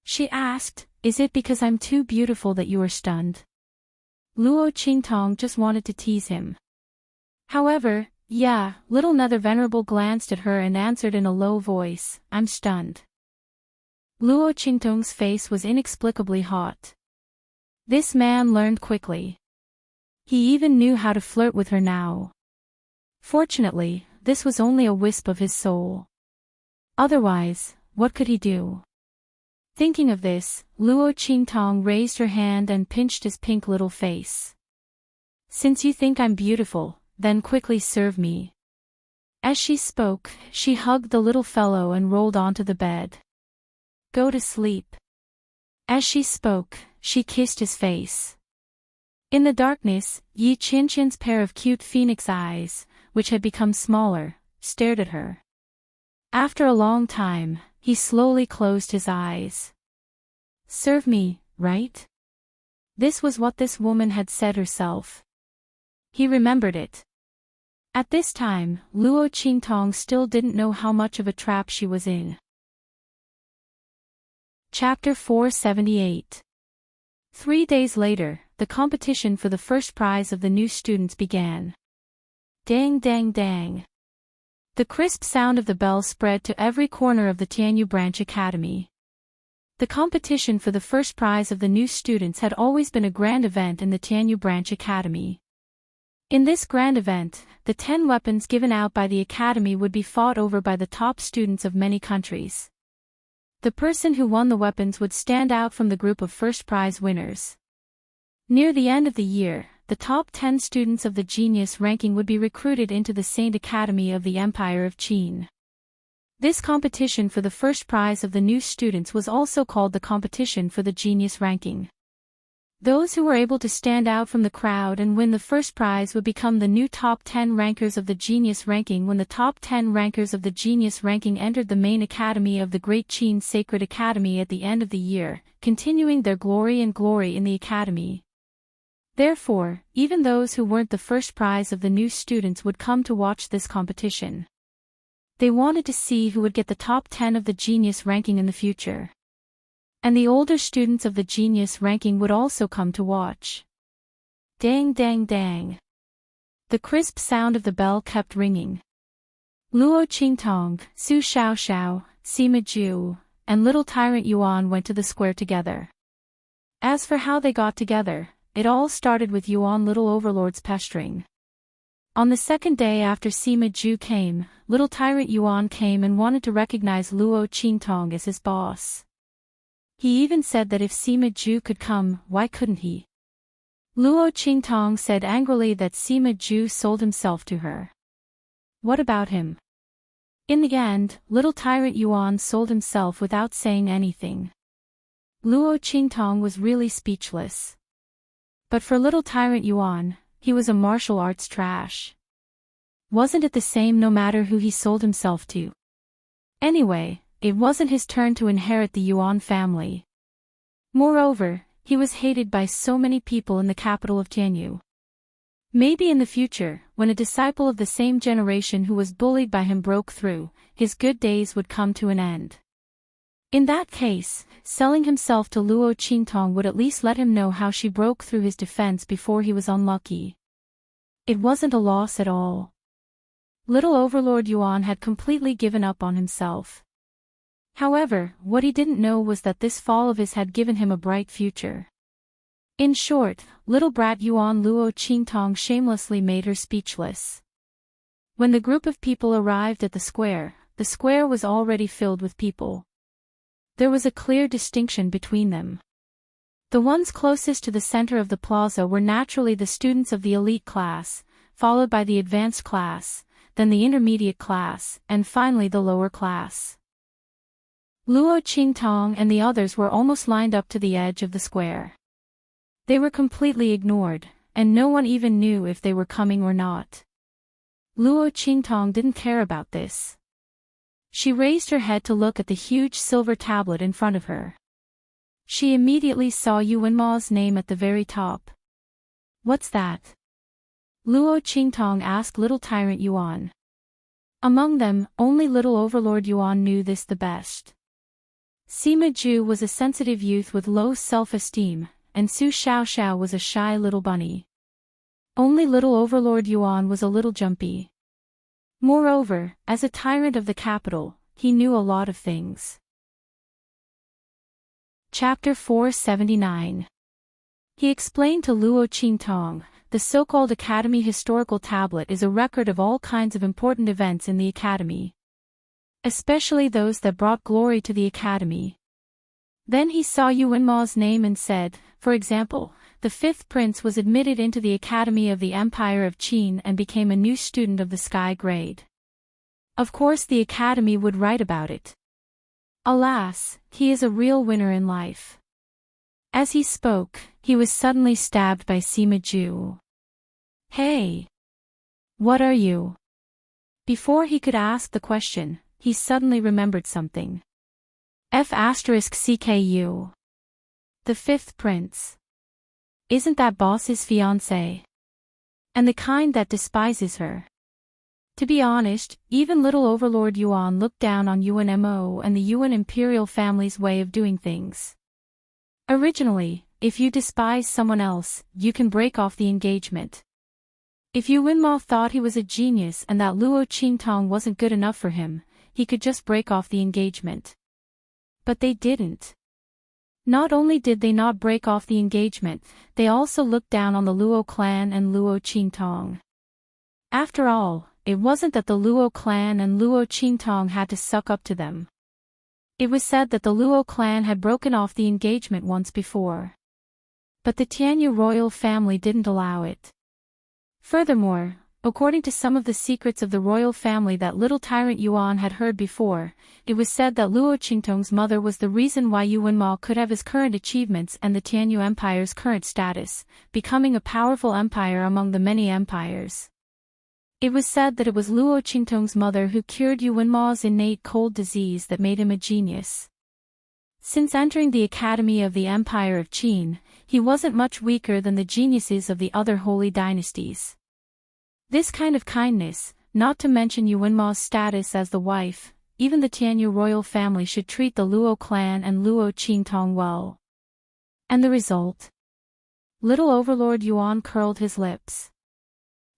She asked, "Is it because I'm too beautiful that you are stunned?" Luo Qingtong just wanted to tease him. However, yeah, little Nether Venerable glanced at her and answered in a low voice, "I'm stunned." Luo Qingtong's face was inexplicably hot. This man learned quickly. He even knew how to flirt with her now. Fortunately, this was only a wisp of his soul. Otherwise, what could he do? Thinking of this, Luo Qingtong raised her hand and pinched his pink little face. "Since you think I'm beautiful, then quickly serve me." As she spoke, she hugged the little fellow and rolled onto the bed. "Go to sleep." As she spoke, she kissed his face. In the darkness, Yi Qianxian's pair of cute phoenix eyes, which had become smaller, stared at her. After a long time, he slowly closed his eyes. Serve me, right? This was what this woman had said herself. He remembered it. At this time, Luo Qingtong still didn't know how much of a trap she was in. Chapter 478. 3 days later, the competition for the first prize of the new students began. Dang dang dang. The crisp sound of the bell spread to every corner of the Tianyu Branch Academy. The competition for the first prize of the new students had always been a grand event in the Tianyu Branch Academy. In this grand event, the 10 weapons given out by the Academy would be fought over by the top students of many countries. The person who won the weapons would stand out from the group of first prize winners. Near the end of the year, the top 10 students of the genius ranking would be recruited into the Saint Academy of the Empire of Qin. This competition for the first prize of the new students was also called the competition for the genius ranking. Those who were able to stand out from the crowd and win the first prize would become the new top 10 rankers of the genius ranking when the top 10 rankers of the genius ranking entered the main academy of the Great Qin Sacred Academy at the end of the year, continuing their glory and glory in the academy. Therefore, even those who weren't the first prize of the new students would come to watch this competition. They wanted to see who would get the top 10 of the genius ranking in the future. And the older students of the genius ranking would also come to watch. Dang dang dang. The crisp sound of the bell kept ringing. Luo Qingtong, Su Xiaoxiao, Sima Ju, and little tyrant Yuan went to the square together. As for how they got together, it all started with Yuan little overlord's pestering. On the second day after Sima Ju came, little tyrant Yuan came and wanted to recognize Luo Qingtong as his boss. He even said that if Sima Ju could come, why couldn't he? Luo Qingtong said angrily that Sima Ju sold himself to her. What about him? In the end, little tyrant Yuan sold himself without saying anything. Luo Qingtong was really speechless. But for little tyrant Yuan, he was a martial arts trash. Wasn't it the same no matter who he sold himself to? Anyway, it wasn't his turn to inherit the Yuan family. Moreover, he was hated by so many people in the capital of Tianyu. Maybe in the future, when a disciple of the same generation who was bullied by him broke through, his good days would come to an end. In that case, selling himself to Luo Qingtong would at least let him know how she broke through his defense before he was unlucky. It wasn't a loss at all. Little Overlord Yuan had completely given up on himself. However, what he didn't know was that this fall of his had given him a bright future. In short, little brat Yuan Luo Qingtong shamelessly made her speechless. When the group of people arrived at the square was already filled with people. There was a clear distinction between them. The ones closest to the center of the plaza were naturally the students of the elite class, followed by the advanced class, then the intermediate class, and finally the lower class. Luo Qingtong and the others were almost lined up to the edge of the square. They were completely ignored, and no one even knew if they were coming or not. Luo Qingtong didn't care about this. She raised her head to look at the huge silver tablet in front of her. She immediately saw Yuanma's name at the very top. What's that? Luo Qingtong asked little tyrant Yuan. Among them, only little overlord Yuan knew this the best. Sima Ju was a sensitive youth with low self-esteem, and Su Xiaoxiao was a shy little bunny. Only little overlord Yuan was a little jumpy. Moreover, as a tyrant of the capital, he knew a lot of things. Chapter 479. He explained to Luo Qingtong, the so-called Academy historical tablet is a record of all kinds of important events in the Academy. Especially those that brought glory to the Academy. Then he saw Yuanma's name and said, for example, the 5th prince was admitted into the Academy of the Empire of Qin and became a new student of the sky grade. Of course the Academy would write about it. Alas, he is a real winner in life. As he spoke, he was suddenly stabbed by Sima Ju. Hey! What are you? Before he could ask the question, he suddenly remembered something. CKU. The fifth prince. Isn't that boss's fiancé? And the kind that despises her. To be honest, even little Overlord Yuan looked down on Yuan Mo and the Yuan imperial family's way of doing things. Originally, if you despise someone else, you can break off the engagement. If Yuan Mo thought he was a genius and that Luo Qingtong wasn't good enough for him, he could just break off the engagement. But they didn't. Not only did they not break off the engagement, they also looked down on the Luo clan and Luo Qingtong. After all, it wasn't that the Luo clan and Luo Qingtong had to suck up to them. It was said that the Luo clan had broken off the engagement once before. But the Tianyu royal family didn't allow it. Furthermore, according to some of the secrets of the royal family that little tyrant Yuan had heard before, it was said that Luo Qingtong's mother was the reason why Yuan Ma could have his current achievements and the Tianyu Empire's current status, becoming a powerful empire among the many empires. It was said that it was Luo Qingtong's mother who cured Yuan Ma's innate cold disease that made him a genius. Since entering the academy of the Empire of Qin, he wasn't much weaker than the geniuses of the other holy dynasties. This kind of kindness, not to mention Yuan Ma's status as the wife, even the Tianyu royal family should treat the Luo clan and Luo Qingtong well. And the result? Little Overlord Yuan curled his lips.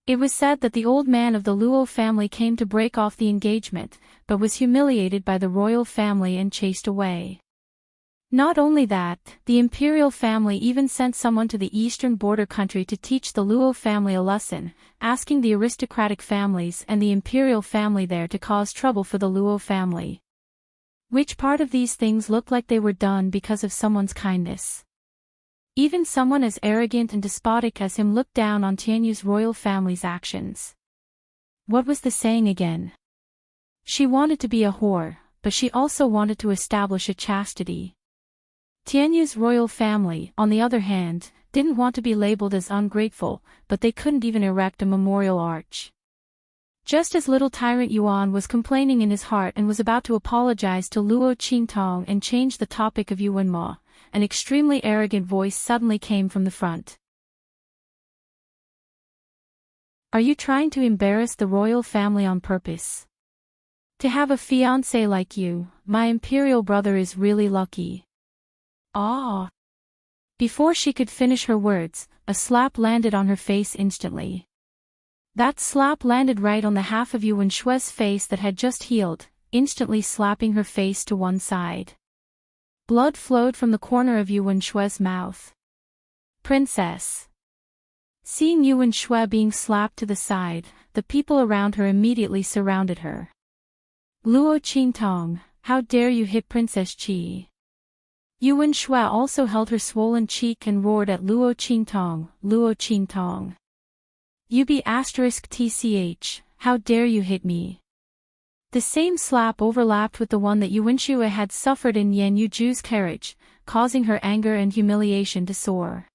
It was said that the old man of the Luo family came to break off the engagement, but was humiliated by the royal family and chased away. Not only that, the imperial family even sent someone to the eastern border country to teach the Luo family a lesson, asking the aristocratic families and the imperial family there to cause trouble for the Luo family. Which part of these things looked like they were done because of someone's kindness? Even someone as arrogant and despotic as him looked down on Tianyu's royal family's actions. What was the saying again? She wanted to be a whore, but she also wanted to establish a chastity. Tianyu's royal family, on the other hand, didn't want to be labeled as ungrateful, but they couldn't even erect a memorial arch. Just as little tyrant Yuan was complaining in his heart and was about to apologize to Luo Qingtong and change the topic of Yuan Ma, an extremely arrogant voice suddenly came from the front. Are you trying to embarrass the royal family on purpose? To have a fiancé like you, my imperial brother is really lucky. Ah! Before she could finish her words, a slap landed on her face instantly. That slap landed right on the half of Yuan Shue's face that had just healed, instantly slapping her face to one side. Blood flowed from the corner of Yuan Shue's mouth. Princess. Seeing Yuan Shue being slapped to the side, the people around her immediately surrounded her. Luo Qingtong, how dare you hit Princess Qi? Yuan Shue also held her swollen cheek and roared at Luo Qingtong, Luo Qingtong. *TCH, how dare you hit me? The same slap overlapped with the one that Yuan Shue had suffered in Yan Yuju's carriage, causing her anger and humiliation to soar.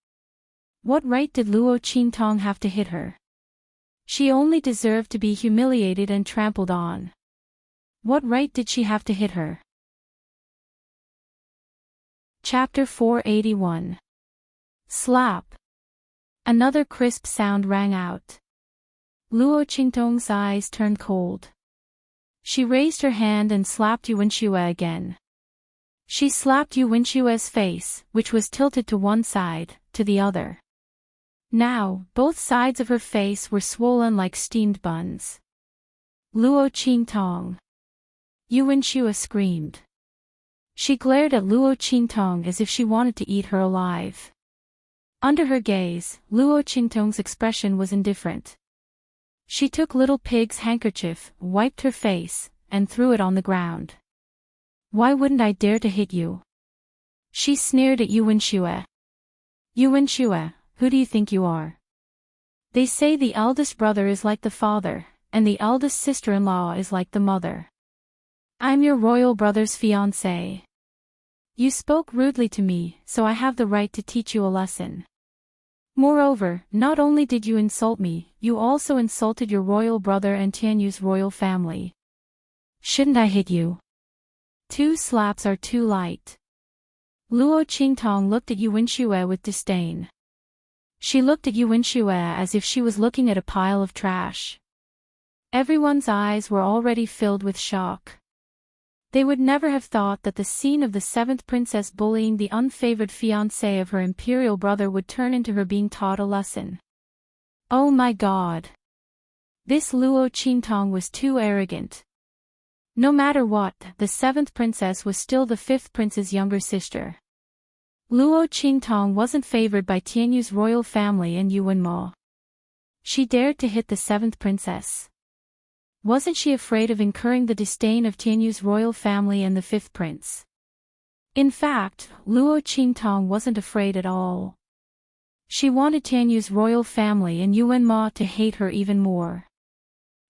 What right did Luo Qingtong have to hit her? She only deserved to be humiliated and trampled on. What right did she have to hit her? Chapter 481. Slap. Another crisp sound rang out. Luo Qingtong's eyes turned cold. She raised her hand and slapped Yuan Shue again. She slapped Yuan Shue's face, which was tilted to one side, to the other. Now, both sides of her face were swollen like steamed buns. Luo Qingtong. Yuan Shue screamed. She glared at Luo Qingtong as if she wanted to eat her alive. Under her gaze, Luo Qingtong's expression was indifferent. She took Little Pig's handkerchief, wiped her face, and threw it on the ground. Why wouldn't I dare to hit you? She sneered at Yuan Shue. Yuan Shue, who do you think you are? They say the eldest brother is like the father, and the eldest sister-in-law is like the mother. I'm your royal brother's fiancé. You spoke rudely to me, so I have the right to teach you a lesson. Moreover, not only did you insult me, you also insulted your royal brother and Tianyu's royal family. Shouldn't I hit you? 2 slaps are too light. Luo Qingtong looked at Yuan Shue with disdain. She looked at Yuan Shue as if she was looking at a pile of trash. Everyone's eyes were already filled with shock. They would never have thought that the scene of the 7th princess bullying the unfavored fiancé of her imperial brother would turn into her being taught a lesson. Oh my God! This Luo Qingtong was too arrogant. No matter what, the 7th princess was still the 5th prince's younger sister. Luo Qingtong wasn't favored by Tianyu's royal family and Yuan Ma. She dared to hit the 7th princess. Wasn't she afraid of incurring the disdain of Tianyu's royal family and the 5th prince? In fact, Luo Qingtong wasn't afraid at all. She wanted Tianyu's royal family and Yuan Ma to hate her even more.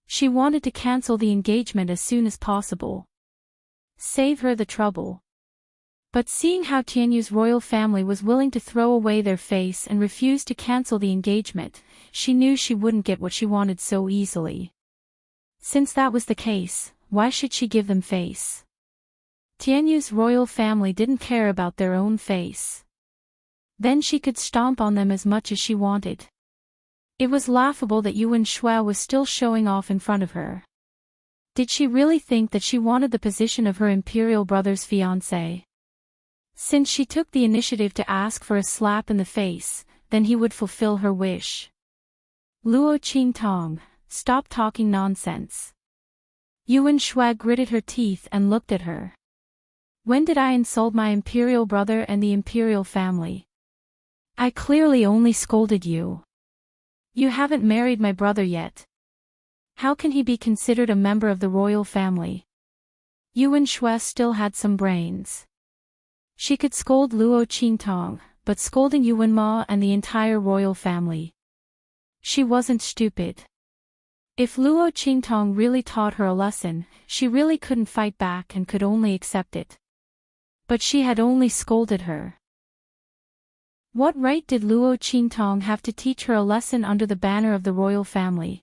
She wanted to cancel the engagement as soon as possible. Save her the trouble. But seeing how Tianyu's royal family was willing to throw away their face and refuse to cancel the engagement, she knew she wouldn't get what she wanted so easily. Since that was the case, why should she give them face? Tianyu's royal family didn't care about their own face. Then she could stomp on them as much as she wanted. It was laughable that Yuan Shue was still showing off in front of her. Did she really think that she wanted the position of her imperial brother's fiancé? Since she took the initiative to ask for a slap in the face, then he would fulfill her wish. Luo Qingtong, stop talking nonsense. Yuan Shue gritted her teeth and looked at her. When did I insult my imperial brother and the imperial family? I clearly only scolded you. You haven't married my brother yet. How can he be considered a member of the royal family? Yuan Shue still had some brains. She could scold Luo Qingtong, but scolding Yuan Ma and the entire royal family. She wasn't stupid. If Luo Qingtong really taught her a lesson, she really couldn't fight back and could only accept it. But she had only scolded her. What right did Luo Qingtong have to teach her a lesson under the banner of the royal family?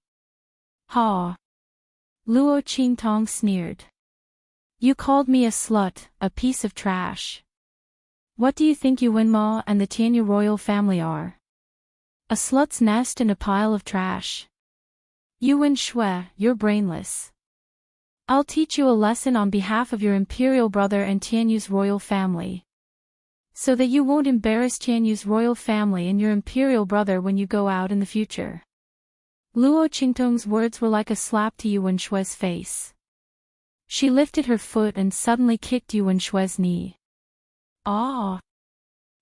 Ha! Luo Qingtong sneered. You called me a slut, a piece of trash. What do you think Yuan Ma and the Tianyu royal family are? A slut's nest and a pile of trash. Yuan Shue, you're brainless. I'll teach you a lesson on behalf of your imperial brother and Tianyu's royal family. So that you won't embarrass Tianyu's royal family and your imperial brother when you go out in the future. Luo Qingtong's words were like a slap to Yuan Shue's face. She lifted her foot and suddenly kicked Yuan Shue's knee. Ah!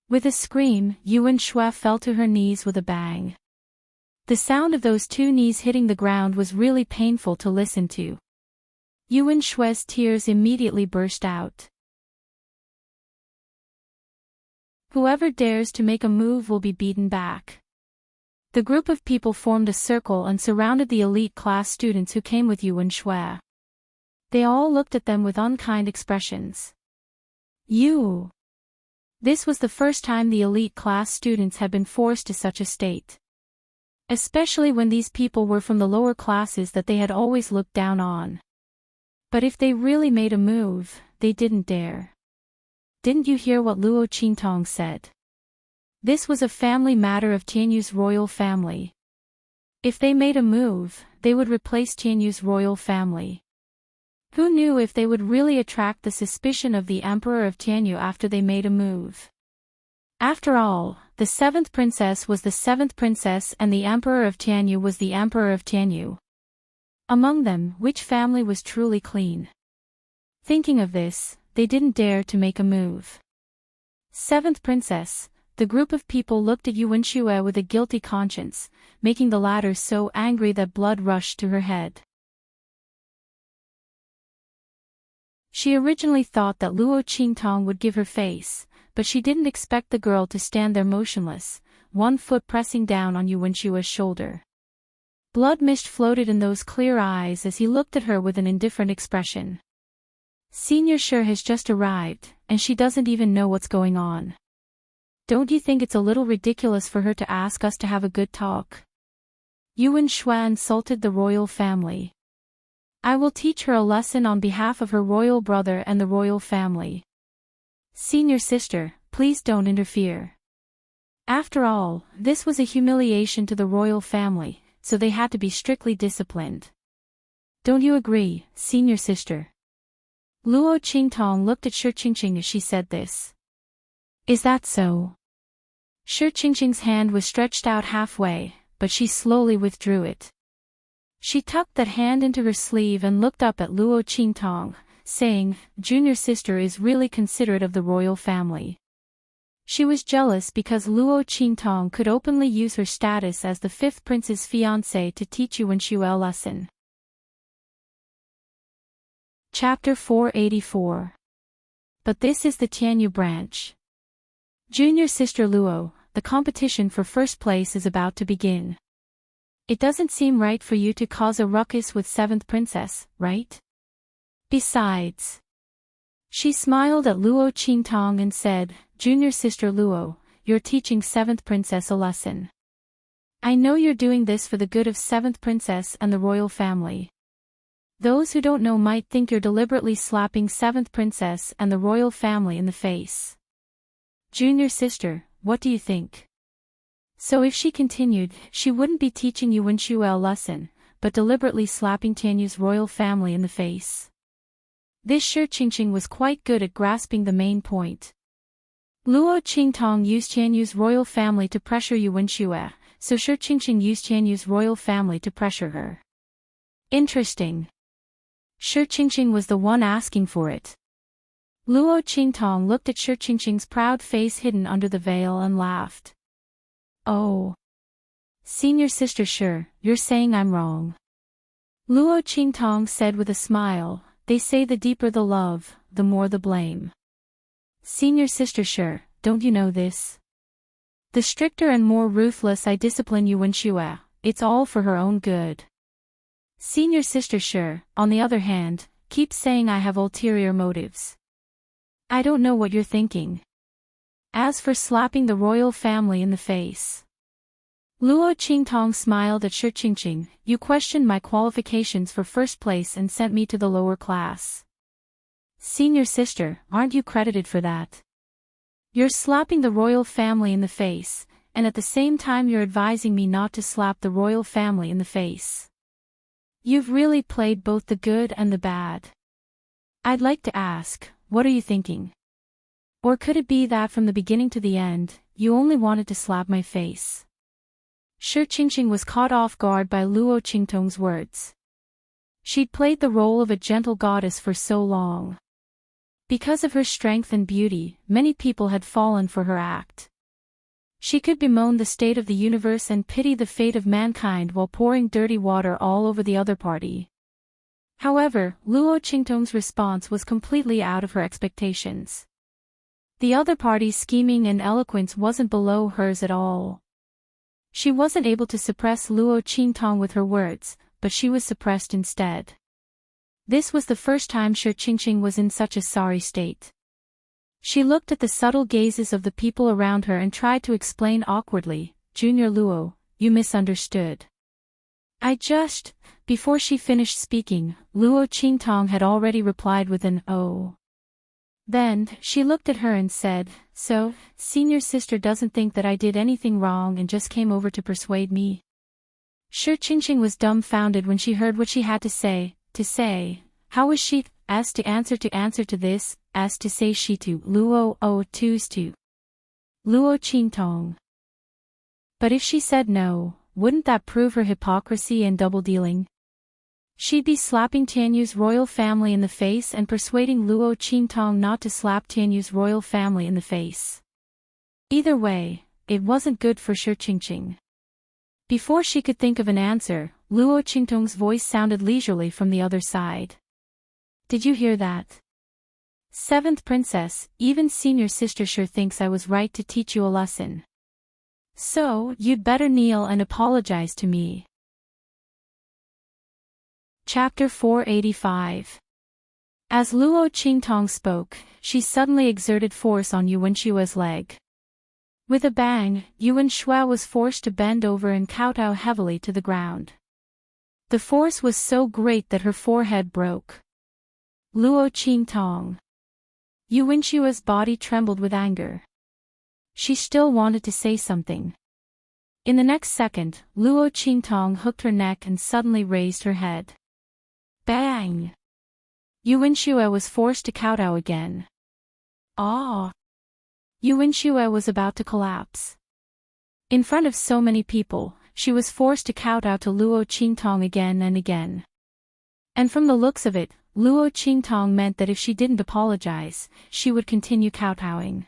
With a scream, Yuan Shue fell to her knees with a bang. The sound of those 2 knees hitting the ground was really painful to listen to. Yuan Shue's tears immediately burst out. Whoever dares to make a move will be beaten back. The group of people formed a circle and surrounded the elite class students who came with Yuan Shue. They all looked at them with unkind expressions. You! This was the first time the elite class students had been forced to such a state. Especially when these people were from the lower classes that they had always looked down on. But if they really made a move, they didn't dare. Didn't you hear what Luo Qingtong said? This was a family matter of Tianyu's royal family. If they made a move, they would replace Tianyu's royal family. Who knew if they would really attract the suspicion of the emperor of Tianyu after they made a move? After all, the 7th princess was the 7th princess and the emperor of Tianyu was the emperor of Tianyu. Among them, which family was truly clean? Thinking of this, they didn't dare to make a move. 7th princess, the group of people looked at Yuan Shue with a guilty conscience, making the latter so angry that blood rushed to her head. She originally thought that Luo Qingtong would give her face, but she didn't expect the girl to stand there motionless, one foot pressing down on Yuan Shue's shoulder. Blood mist floated in those clear eyes as he looked at her with an indifferent expression. Senior Shi has just arrived, and she doesn't even know what's going on. Don't you think it's a little ridiculous for her to ask us to have a good talk? Yuan Shue insulted the royal family. I will teach her a lesson on behalf of her royal brother and the royal family. Senior sister, please don't interfere. After all, this was a humiliation to the royal family, so they had to be strictly disciplined. Don't you agree, senior sister? Luo Qingtong looked at Shi Qingqing as she said this. Is that so? Shi Qingqing's hand was stretched out halfway, but she slowly withdrew it. She tucked that hand into her sleeve and looked up at Luo Qingtong, saying, Junior sister is really considerate of the royal family. She was jealous because Luo Qingtong could openly use her status as the fifth prince's fiancé to teach Yuan Shu a lesson. Chapter 484. But this is the Tianyu branch. Junior sister Luo, the competition for first place is about to begin. It doesn't seem right for you to cause a ruckus with seventh princess, right? Besides. She smiled at Luo Qingtong and said, Junior sister Luo, you're teaching seventh princess a lesson. I know you're doing this for the good of seventh princess and the royal family. Those who don't know might think you're deliberately slapping seventh princess and the royal family in the face. Junior sister, what do you think? So if she continued, she wouldn't be teaching Yuan Shu a lesson, but deliberately slapping Tianyu's royal family in the face. This Shi Qingqing was quite good at grasping the main point. Luo Qingtong used Tianyu's royal family to pressure Yuan Shu, so Shi Qingqing used Tianyu's royal family to pressure her. Interesting. Shi Qingqing was the one asking for it. Luo Qingtong looked at Shi Qingqing's proud face hidden under the veil and laughed. Oh. Senior sister Shi, you're saying I'm wrong. Luo Qingtong said with a smile, they say the deeper the love, the more the blame. Senior sister Shi, don't you know this? The stricter and more ruthless I discipline Yuan Shu, it's all for her own good. Senior sister Shi, on the other hand, keeps saying I have ulterior motives. I don't know what you're thinking. As for slapping the royal family in the face. Luo Qingtong smiled at Shi Qingqing, you questioned my qualifications for first place and sent me to the lower class. Senior sister, aren't you credited for that? You're slapping the royal family in the face, and at the same time you're advising me not to slap the royal family in the face. You've really played both the good and the bad. I'd like to ask, what are you thinking? Or could it be that from the beginning to the end, you only wanted to slap my face? Shi Qingqing was caught off guard by Luo Qingtong's words. She'd played the role of a gentle goddess for so long. Because of her strength and beauty, many people had fallen for her act. She could bemoan the state of the universe and pity the fate of mankind while pouring dirty water all over the other party. However, Luo Qingtong's response was completely out of her expectations. The other party's scheming and eloquence wasn't below hers at all. She wasn't able to suppress Luo Qingtong with her words, but she was suppressed instead. This was the first time Shi Qingqing was in such a sorry state. She looked at the subtle gazes of the people around her and tried to explain awkwardly, Junior Luo, you misunderstood. Before she finished speaking, Luo Qingtong had already replied with an oh. Then, she looked at her and said, so, senior sister doesn't think that I did anything wrong and just came over to persuade me? Shi Qingqing was dumbfounded when she heard what she had to say, how was she, as to answer to this, as to say she to Luo o tus to Luo Qingtong. But if she said no, wouldn't that prove her hypocrisy and double-dealing? She'd be slapping Tianyu's royal family in the face and persuading Luo Qingtong not to slap Tianyu's royal family in the face. Either way, it wasn't good for Shi Qingqing. Before she could think of an answer, Luo Qingtong's voice sounded leisurely from the other side. Did you hear that? Seventh princess, even senior sister Shi thinks I was right to teach you a lesson. So, you'd better kneel and apologize to me. Chapter 485. As Luo Qingtong spoke, she suddenly exerted force on Yuan Shua's leg. With a bang, Yuan Shua was forced to bend over and kowtow heavily to the ground. The force was so great that her forehead broke. Luo Qingtong. Yu Wenxua's body trembled with anger. She still wanted to say something. In the next second, Luo Qingtong hooked her neck and suddenly raised her head. Bang! Yu Wenxua was forced to kowtow again. Ah! Yu Wenxua was about to collapse. In front of so many people, she was forced to kowtow to Luo Qingtong again and again. And from the looks of it, Luo Qingtong meant that if she didn't apologize, she would continue kowtowing.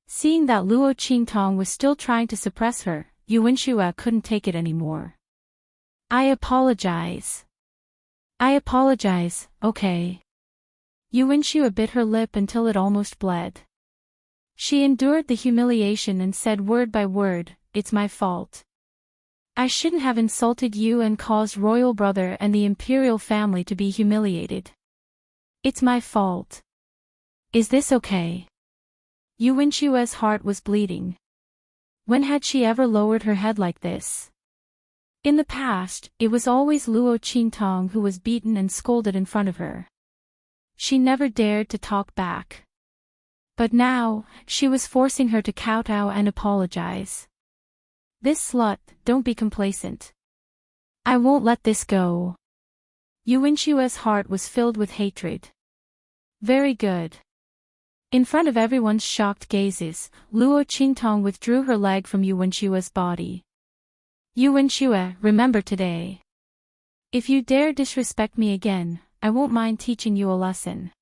Seeing that Luo Qingtong was still trying to suppress her, Yu Wenxua couldn't take it anymore. I apologize. I apologize, okay. Yu Wenxua bit her lip until it almost bled. She endured the humiliation and said word by word, "It's my fault. I shouldn't have insulted you and caused royal brother and the imperial family to be humiliated. It's my fault. Is this okay?" Yu Wenxua's heart was bleeding. When had she ever lowered her head like this? In the past, it was always Luo Qingtong who was beaten and scolded in front of her. She never dared to talk back. But now, she was forcing her to kowtow and apologize. This slut, don't be complacent. I won't let this go. Yu Wenxua's heart was filled with hatred. Very good. In front of everyone's shocked gazes, Luo Qingtong withdrew her leg from Yu Wenxua's body. Yu Wenxua, remember today. If you dare disrespect me again, I won't mind teaching you a lesson.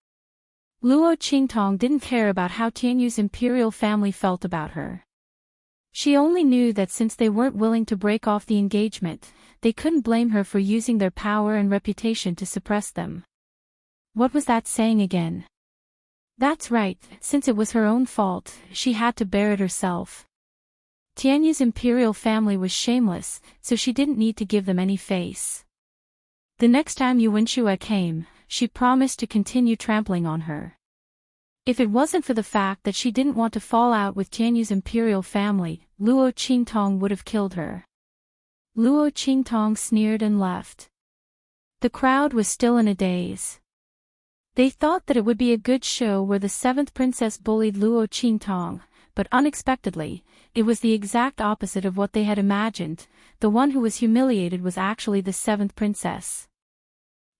Luo Qingtong didn't care about how Tianyu's imperial family felt about her. She only knew that since they weren't willing to break off the engagement, they couldn't blame her for using their power and reputation to suppress them. What was that saying again? That's right, since it was her own fault, she had to bear it herself. Tianyu's imperial family was shameless, so she didn't need to give them any face. The next time Yu Wenxua came, she promised to continue trampling on her. If it wasn't for the fact that she didn't want to fall out with Tianyu's imperial family, Luo Qingtong would have killed her. Luo Qingtong sneered and left. The crowd was still in a daze. They thought that it would be a good show where the seventh princess bullied Luo Qingtong, but unexpectedly, it was the exact opposite of what they had imagined. The one who was humiliated was actually the seventh princess.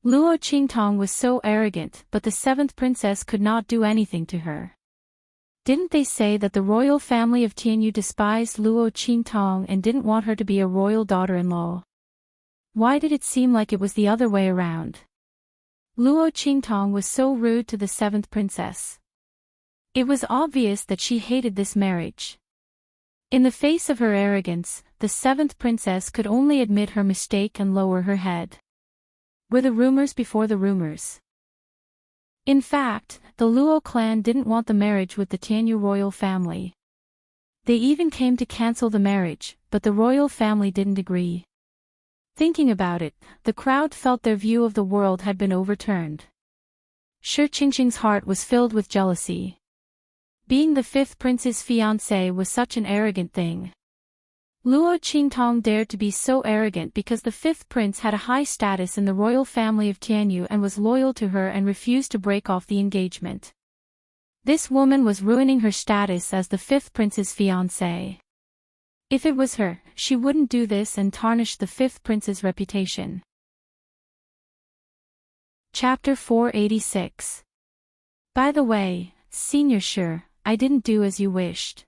Luo Qingtong was so arrogant, but the seventh princess could not do anything to her. Didn't they say that the royal family of Tianyu despised Luo Qingtong and didn't want her to be a royal daughter-in-law? Why did it seem like it was the other way around? Luo Qingtong was so rude to the seventh princess. It was obvious that she hated this marriage. In the face of her arrogance, the seventh princess could only admit her mistake and lower her head. Were the rumors before the rumors? In fact, the Luo clan didn't want the marriage with the Tianyu royal family. They even came to cancel the marriage, but the royal family didn't agree. Thinking about it, the crowd felt their view of the world had been overturned. Shi Qingqing's heart was filled with jealousy. Being the fifth prince's fiancé was such an arrogant thing. Luo Qingtong dared to be so arrogant because the fifth prince had a high status in the royal family of Tianyu and was loyal to her and refused to break off the engagement. This woman was ruining her status as the fifth prince's fiancé. If it was her, she wouldn't do this and tarnish the fifth prince's reputation. Chapter 486. By the way, Senior Shi, I didn't do as you wished.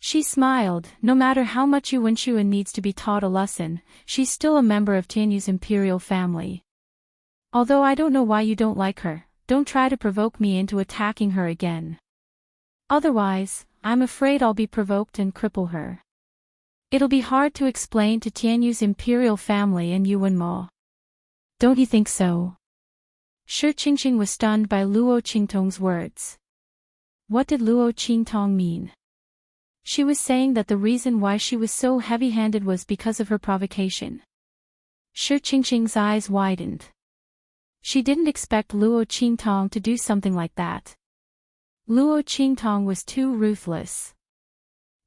She smiled. No matter how much Yu Wenxua needs to be taught a lesson, she's still a member of Tianyu's imperial family. Although I don't know why you don't like her, don't try to provoke me into attacking her again. Otherwise, I'm afraid I'll be provoked and cripple her. It'll be hard to explain to Tianyu's imperial family and Yuan Mo. Don't you think so? Shi Qingqing was stunned by Luo Qingtong's words. What did Luo Qingtong mean? She was saying that the reason why she was so heavy-handed was because of her provocation. Shi Qingqing's eyes widened. She didn't expect Luo Qingtong to do something like that. Luo Qingtong was too ruthless.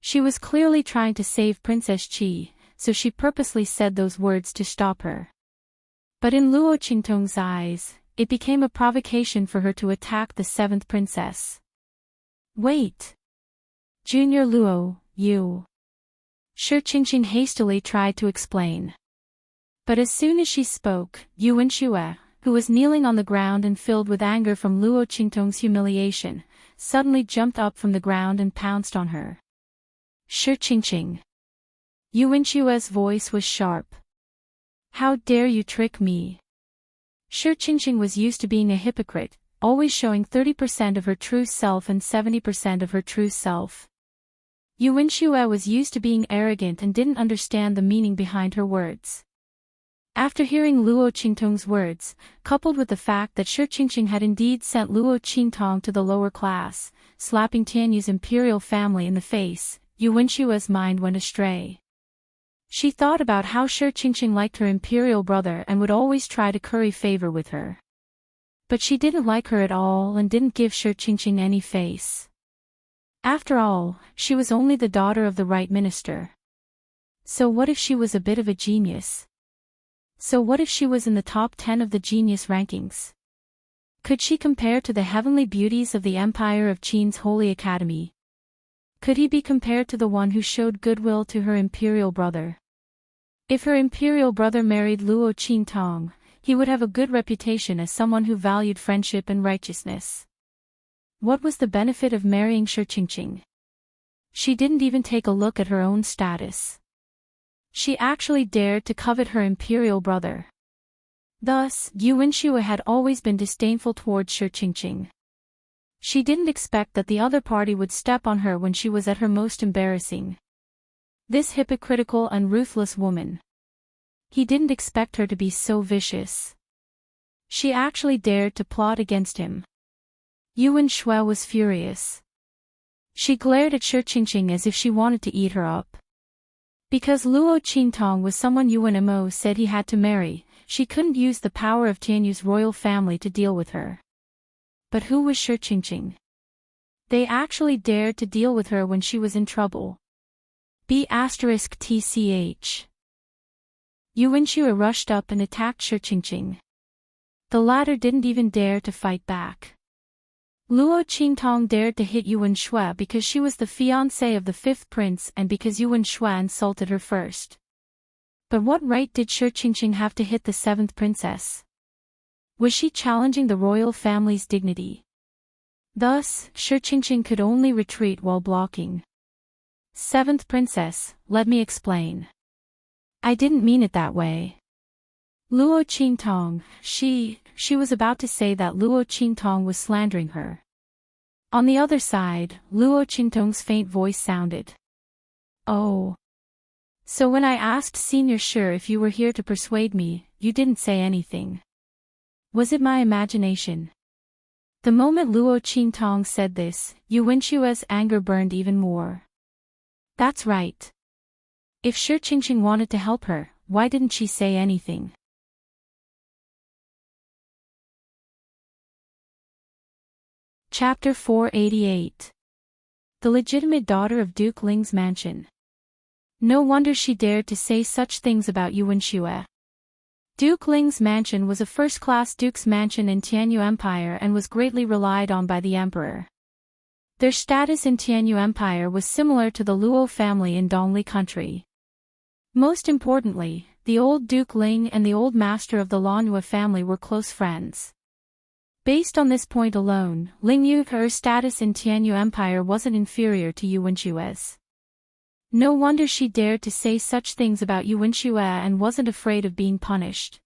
She was clearly trying to save Princess Qi, so she purposely said those words to stop her. But in Luo Qingtong's eyes, it became a provocation for her to attack the seventh princess. Wait! Junior Luo, you. Shi Qingqing hastily tried to explain. But as soon as she spoke, Yu Wenxue, who was kneeling on the ground and filled with anger from Luo Qingtong's humiliation, suddenly jumped up from the ground and pounced on her. Shi Qingqing. Yu Wenxue's voice was sharp. How dare you trick me? Shi Qingqing was used to being a hypocrite, always showing 30% of her true self and 70% of her true self. Yu Wenxue was used to being arrogant and didn't understand the meaning behind her words. After hearing Luo Qingtong's words, coupled with the fact that Shi Qingqing had indeed sent Luo Qingtong to the lower class, slapping Tianyu's imperial family in the face, Yu Wenxue's mind went astray. She thought about how Shi Qingqing liked her imperial brother and would always try to curry favor with her. But she didn't like her at all and didn't give Shi Qingqing any face. After all, she was only the daughter of the right minister. So what if she was a bit of a genius? So what if she was in the top 10 of the genius rankings? Could she compare to the heavenly beauties of the empire of Qin's holy academy? Could he be compared to the one who showed goodwill to her imperial brother? If her imperial brother married Luo Qingtong, he would have a good reputation as someone who valued friendship and righteousness. What was the benefit of marrying Shi Qingqing? She didn't even take a look at her own status. She actually dared to covet her imperial brother. Thus, Yu Wenxue had always been disdainful towards Shi Qingqing. She didn't expect that the other party would step on her when she was at her most embarrassing. This hypocritical and ruthless woman. He didn't expect her to be so vicious. She actually dared to plot against him. Yu Wenxue was furious. She glared at Shi Qingqing as if she wanted to eat her up. Because Luo Qingtong was someone Yuan Mo said he had to marry, she couldn't use the power of Tianyu's royal family to deal with her. But who was Shi Qingqing? They actually dared to deal with her when she was in trouble. B*TCH. Yu Wenxue rushed up and attacked Shi Qingqing. The latter didn't even dare to fight back. Luo Qingtong dared to hit Yu Wenxue because she was the fiancée of the fifth prince and because Yu Wenxue insulted her first. But what right did Shi Qingqing have to hit the seventh princess? Was she challenging the royal family's dignity? Thus, Shi Qingqing could only retreat while blocking. Seventh princess, let me explain. I didn't mean it that way. Luo Qingtong, she was about to say that Luo Qingtong was slandering her. On the other side, Luo Qingtong's faint voice sounded. Oh. So when I asked Senior Shi if you were here to persuade me, you didn't say anything. Was it my imagination? The moment Luo Qingtong said this, Yu Wenxue's anger burned even more. That's right. If Shi Qingqing wanted to help her, why didn't she say anything? Chapter 488. The legitimate daughter of Duke Ling's mansion. No wonder she dared to say such things about Yu Wenxue. Duke Ling's mansion was a first-class duke's mansion in Tianyu Empire and was greatly relied on by the emperor. Their status in Tianyu Empire was similar to the Luo family in Dongli country. Most importantly, the old Duke Ling and the old master of the Lanhua family were close friends. Based on this point alone, Ling Yu's status in Tianyu Empire wasn't inferior to Yu Wenxue's. No wonder she dared to say such things about Yu Wenxue and wasn't afraid of being punished.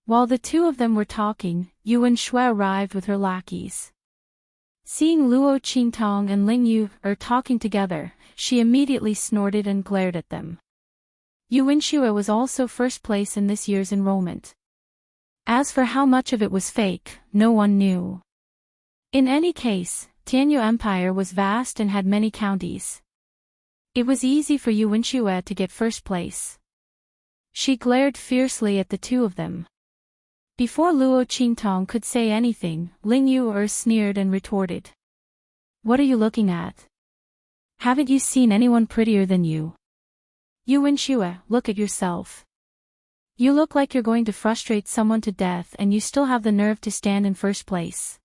While the two of them were talking, Yu Wenxue arrived with her lackeys. Seeing Luo Qingtong and Ling Yu talking together, she immediately snorted and glared at them. Yu Wenxue was also first place in this year's enrollment. As for how much of it was fake, no one knew. In any case, Tianyu Empire was vast and had many counties. It was easy for Yu Wenxue to get first place. She glared fiercely at the two of them. Before Luo Qingtong could say anything, Ling Yu sneered and retorted. What are you looking at? Haven't you seen anyone prettier than you? Yu Wenxue, look at yourself. You look like you're going to frustrate someone to death and you still have the nerve to stand in first place.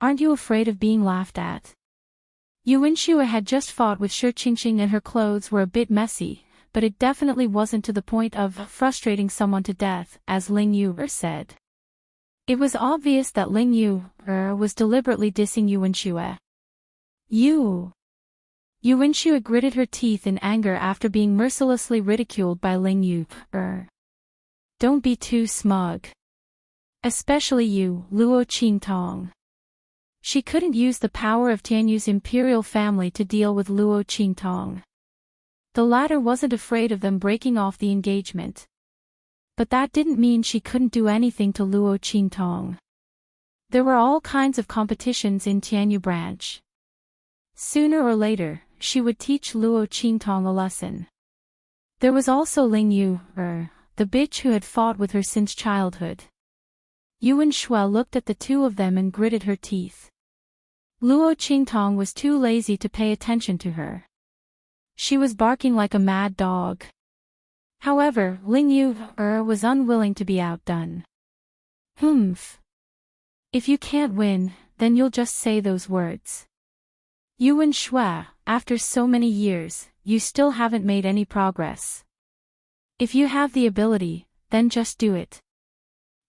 Aren't you afraid of being laughed at? Yuan Shue had just fought with Shi Qingqing and her clothes were a bit messy, but it definitely wasn't to the point of frustrating someone to death, as Ling Yu said. It was obvious that Ling Yu was deliberately dissing Yuan Shue. Yuan Shue gritted her teeth in anger after being mercilessly ridiculed by Ling Yu. Don't be too smug. Especially you, Luo Qingtong. She couldn't use the power of Tianyu's imperial family to deal with Luo Qingtong. The latter wasn't afraid of them breaking off the engagement. But that didn't mean she couldn't do anything to Luo Qingtong. There were all kinds of competitions in Tianyu branch. Sooner or later, she would teach Luo Qingtong a lesson. There was also Ling Yu, the bitch who had fought with her since childhood. Yuan Shue looked at the two of them and gritted her teeth. Luo Qingtong was too lazy to pay attention to her. She was barking like a mad dog. However, Ling Yu was unwilling to be outdone. Humph. If you can't win, then you'll just say those words. Yuan Shue, after so many years, you still haven't made any progress. If you have the ability, then just do it.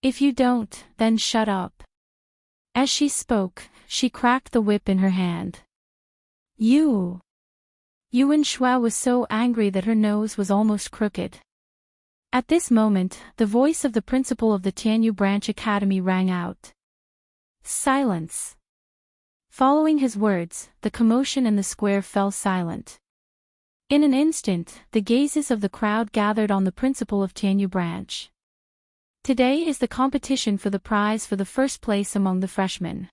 If you don't, then shut up. As she spoke, she cracked the whip in her hand. Yuan Shue was so angry that her nose was almost crooked. At this moment, the voice of the principal of the Tianyu Branch Academy rang out. Silence. Following his words, the commotion in the square fell silent. In an instant, the gazes of the crowd gathered on the principal of Tianyu Branch. Today is the competition for the prize for the first place among the freshmen.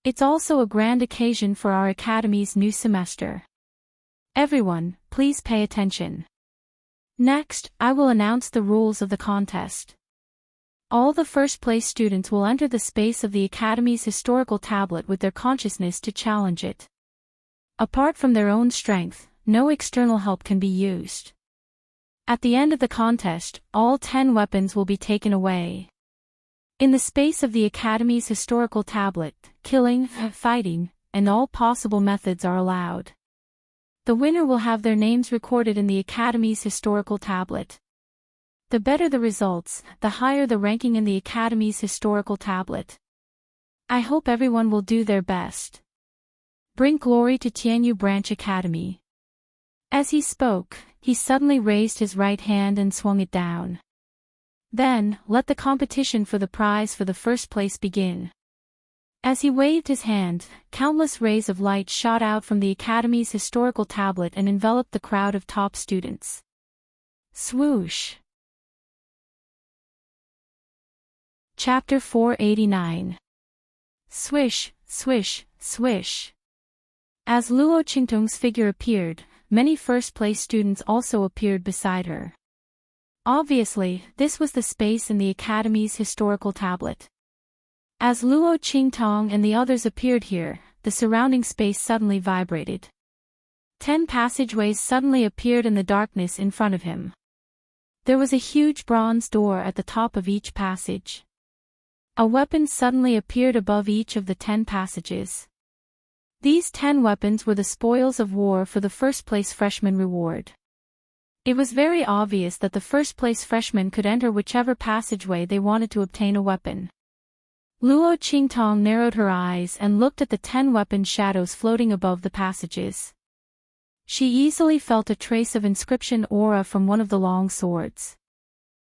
It's also a grand occasion for our academy's new semester. Everyone, please pay attention. Next, I will announce the rules of the contest. All the first-place students will enter the space of the Academy's historical tablet with their consciousness to challenge it. Apart from their own strength, no external help can be used. At the end of the contest, all 10 weapons will be taken away. In the space of the Academy's historical tablet, killing, fighting, and all possible methods are allowed. The winner will have their names recorded in the Academy's historical tablet. The better the results, the higher the ranking in the Academy's historical tablet. I hope everyone will do their best. Bring glory to Tianyu Branch Academy. As he spoke, he suddenly raised his right hand and swung it down. Then, let the competition for the prize for the first place begin. As he waved his hand, countless rays of light shot out from the Academy's historical tablet and enveloped the crowd of top students. Swoosh! Chapter 489. Swish, swish, swish. As Luo Qingtong's figure appeared, many first-place students also appeared beside her. Obviously, this was the space in the Academy's historical tablet. As Luo Qingtong and the others appeared here, the surrounding space suddenly vibrated. 10 passageways suddenly appeared in the darkness in front of him. There was a huge bronze door at the top of each passage. A weapon suddenly appeared above each of the 10 passages. These 10 weapons were the spoils of war for the first-place freshman reward. It was very obvious that the first-place freshmen could enter whichever passageway they wanted to obtain a weapon. Luo Qingtong narrowed her eyes and looked at the 10 weapon shadows floating above the passages. She easily felt a trace of inscription aura from one of the long swords.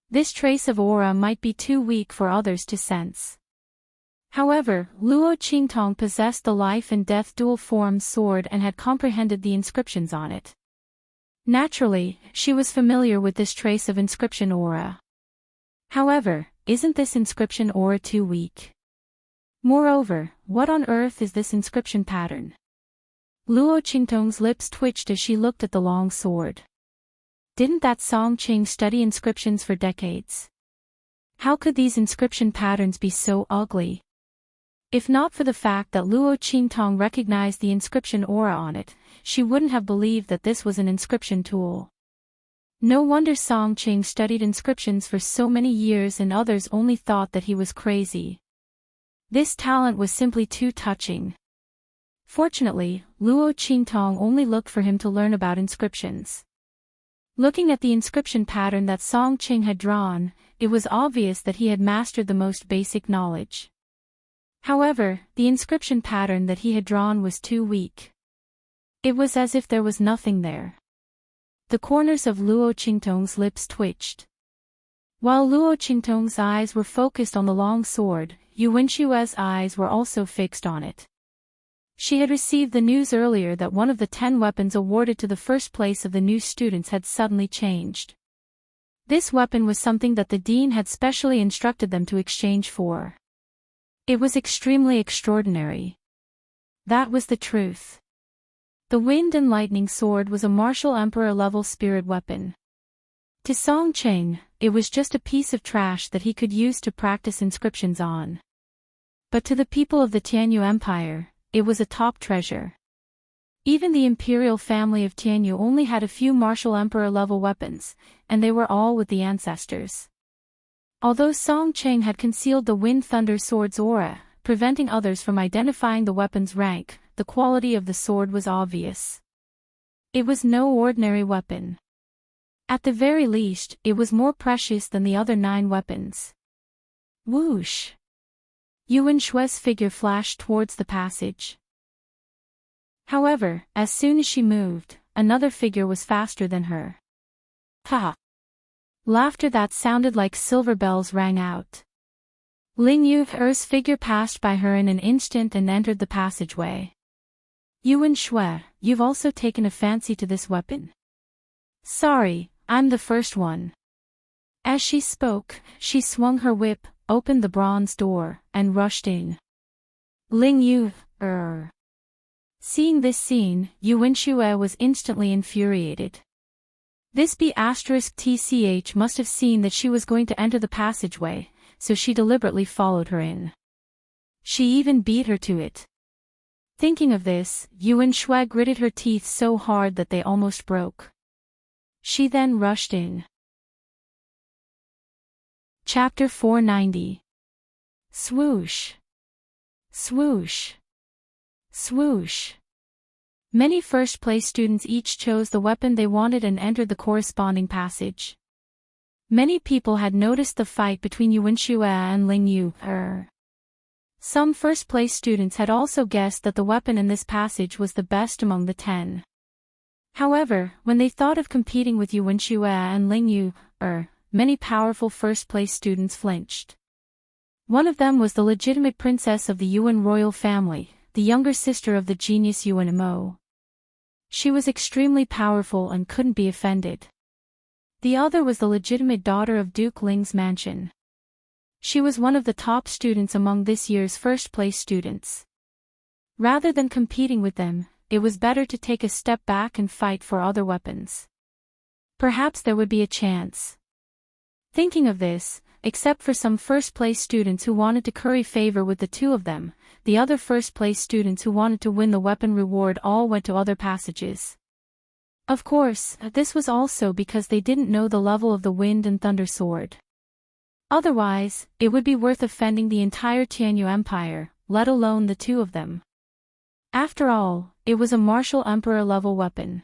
This trace of aura might be too weak for others to sense. However, Luo Qingtong possessed the life and death dual-form sword and had comprehended the inscriptions on it. Naturally, she was familiar with this trace of inscription aura. However, isn't this inscription aura too weak? Moreover, what on earth is this inscription pattern? Luo Qingtong's lips twitched as she looked at the long sword. Didn't that Song Qing study inscriptions for decades? How could these inscription patterns be so ugly? If not for the fact that Luo Qingtong recognized the inscription aura on it, she wouldn't have believed that this was an inscription tool. No wonder Song Qing studied inscriptions for so many years and others only thought that he was crazy. This talent was simply too touching. Fortunately, Luo Qingtong only looked for him to learn about inscriptions. Looking at the inscription pattern that Song Qing had drawn, it was obvious that he had mastered the most basic knowledge. However, the inscription pattern that he had drawn was too weak. It was as if there was nothing there. The corners of Luo Qingtong's lips twitched. While Luo Qingtong's eyes were focused on the long sword, Yu Wenshue's eyes were also fixed on it. She had received the news earlier that one of the 10 weapons awarded to the first place of the new students had suddenly changed. This weapon was something that the dean had specially instructed them to exchange for. It was extremely extraordinary. That was the truth. The Wind and Lightning Sword was a martial emperor-level spirit weapon. To Song Qing, it was just a piece of trash that he could use to practice inscriptions on. But to the people of the Tianyu Empire, it was a top treasure. Even the imperial family of Tianyu only had a few martial emperor-level weapons, and they were all with the ancestors. Although Song Qing had concealed the Wind Thunder Sword's aura, preventing others from identifying the weapon's rank, the quality of the sword was obvious. It was no ordinary weapon. At the very least, it was more precious than the other 9 weapons. Whoosh! Yu Wenshue's figure flashed towards the passage. However, as soon as she moved, another figure was faster than her. Ha! Laughter that sounded like silver bells rang out. Ling Yu's figure passed by her in an instant and entered the passageway. Yu Wenshue, you've also taken a fancy to this weapon? Sorry, I'm the first one. As she spoke, she swung her whip, opened the bronze door, and rushed in. Ling Yu, Seeing this scene, Yu Wenshue was instantly infuriated. This B*TCH must have seen that she was going to enter the passageway, so she deliberately followed her in. She even beat her to it. Thinking of this, Yu Wenshue gritted her teeth so hard that they almost broke. She then rushed in. Chapter 490. Swoosh. Swoosh. Swoosh. Many first-place students each chose the weapon they wanted and entered the corresponding passage. Many people had noticed the fight between Yu Wenshue and Ling Yu. Some first-place students had also guessed that the weapon in this passage was the best among the 10. However, when they thought of competing with Yu Wenshue and Ling Yu, many powerful first-place students flinched. One of them was the legitimate princess of the Yuan royal family, the younger sister of the genius Yuan Mo. She was extremely powerful and couldn't be offended. The other was the legitimate daughter of Duke Ling's mansion. She was one of the top students among this year's first-place students. Rather than competing with them, it was better to take a step back and fight for other weapons. Perhaps there would be a chance. Thinking of this, except for some first-place students who wanted to curry favor with the two of them, the other first-place students who wanted to win the weapon reward all went to other passages. Of course, this was also because they didn't know the level of the Wind and Thunder Sword. Otherwise, it would be worth offending the entire Tianyu Empire, let alone the two of them. After all, it was a martial emperor-level weapon.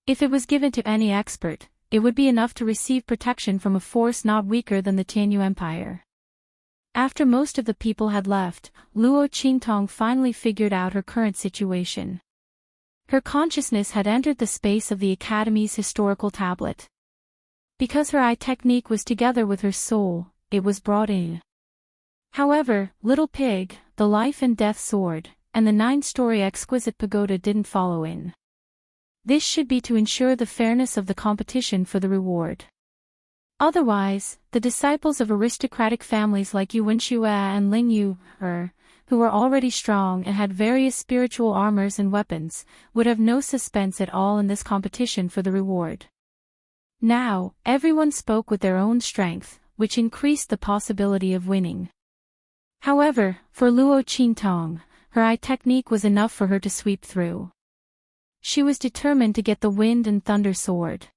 If it was given to any expert, it would be enough to receive protection from a force not weaker than the Tianyu Empire. After most of the people had left, Luo Qingtong finally figured out her current situation. Her consciousness had entered the space of the Academy's historical tablet. Because her eye technique was together with her soul, it was brought in. However, Little Pig, the Life and Death Sword, and the 9-story exquisite pagoda didn't follow in. This should be to ensure the fairness of the competition for the reward. Otherwise, the disciples of aristocratic families like Yu Wenshue and Ling Yu, who were already strong and had various spiritual armors and weapons, would have no suspense at all in this competition for the reward. Now, everyone spoke with their own strength, which increased the possibility of winning. However, for Luo Qingtong, her eye technique was enough for her to sweep through. She was determined to get the Wind and Thunder Sword.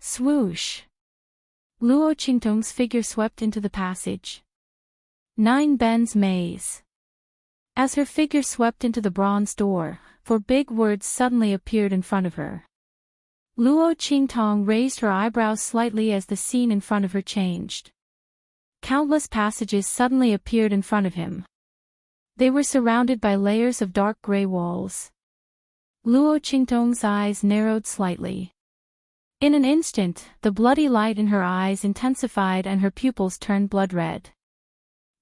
Swoosh! Luo Qingtong's figure swept into the passage. 9 Ben's maze. As her figure swept into the bronze door, 4 big words suddenly appeared in front of her. Luo Qingtong raised her eyebrows slightly as the scene in front of her changed. Countless passages suddenly appeared in front of him. They were surrounded by layers of dark gray walls. Luo Qingtong's eyes narrowed slightly. In an instant, the bloody light in her eyes intensified and her pupils turned blood red.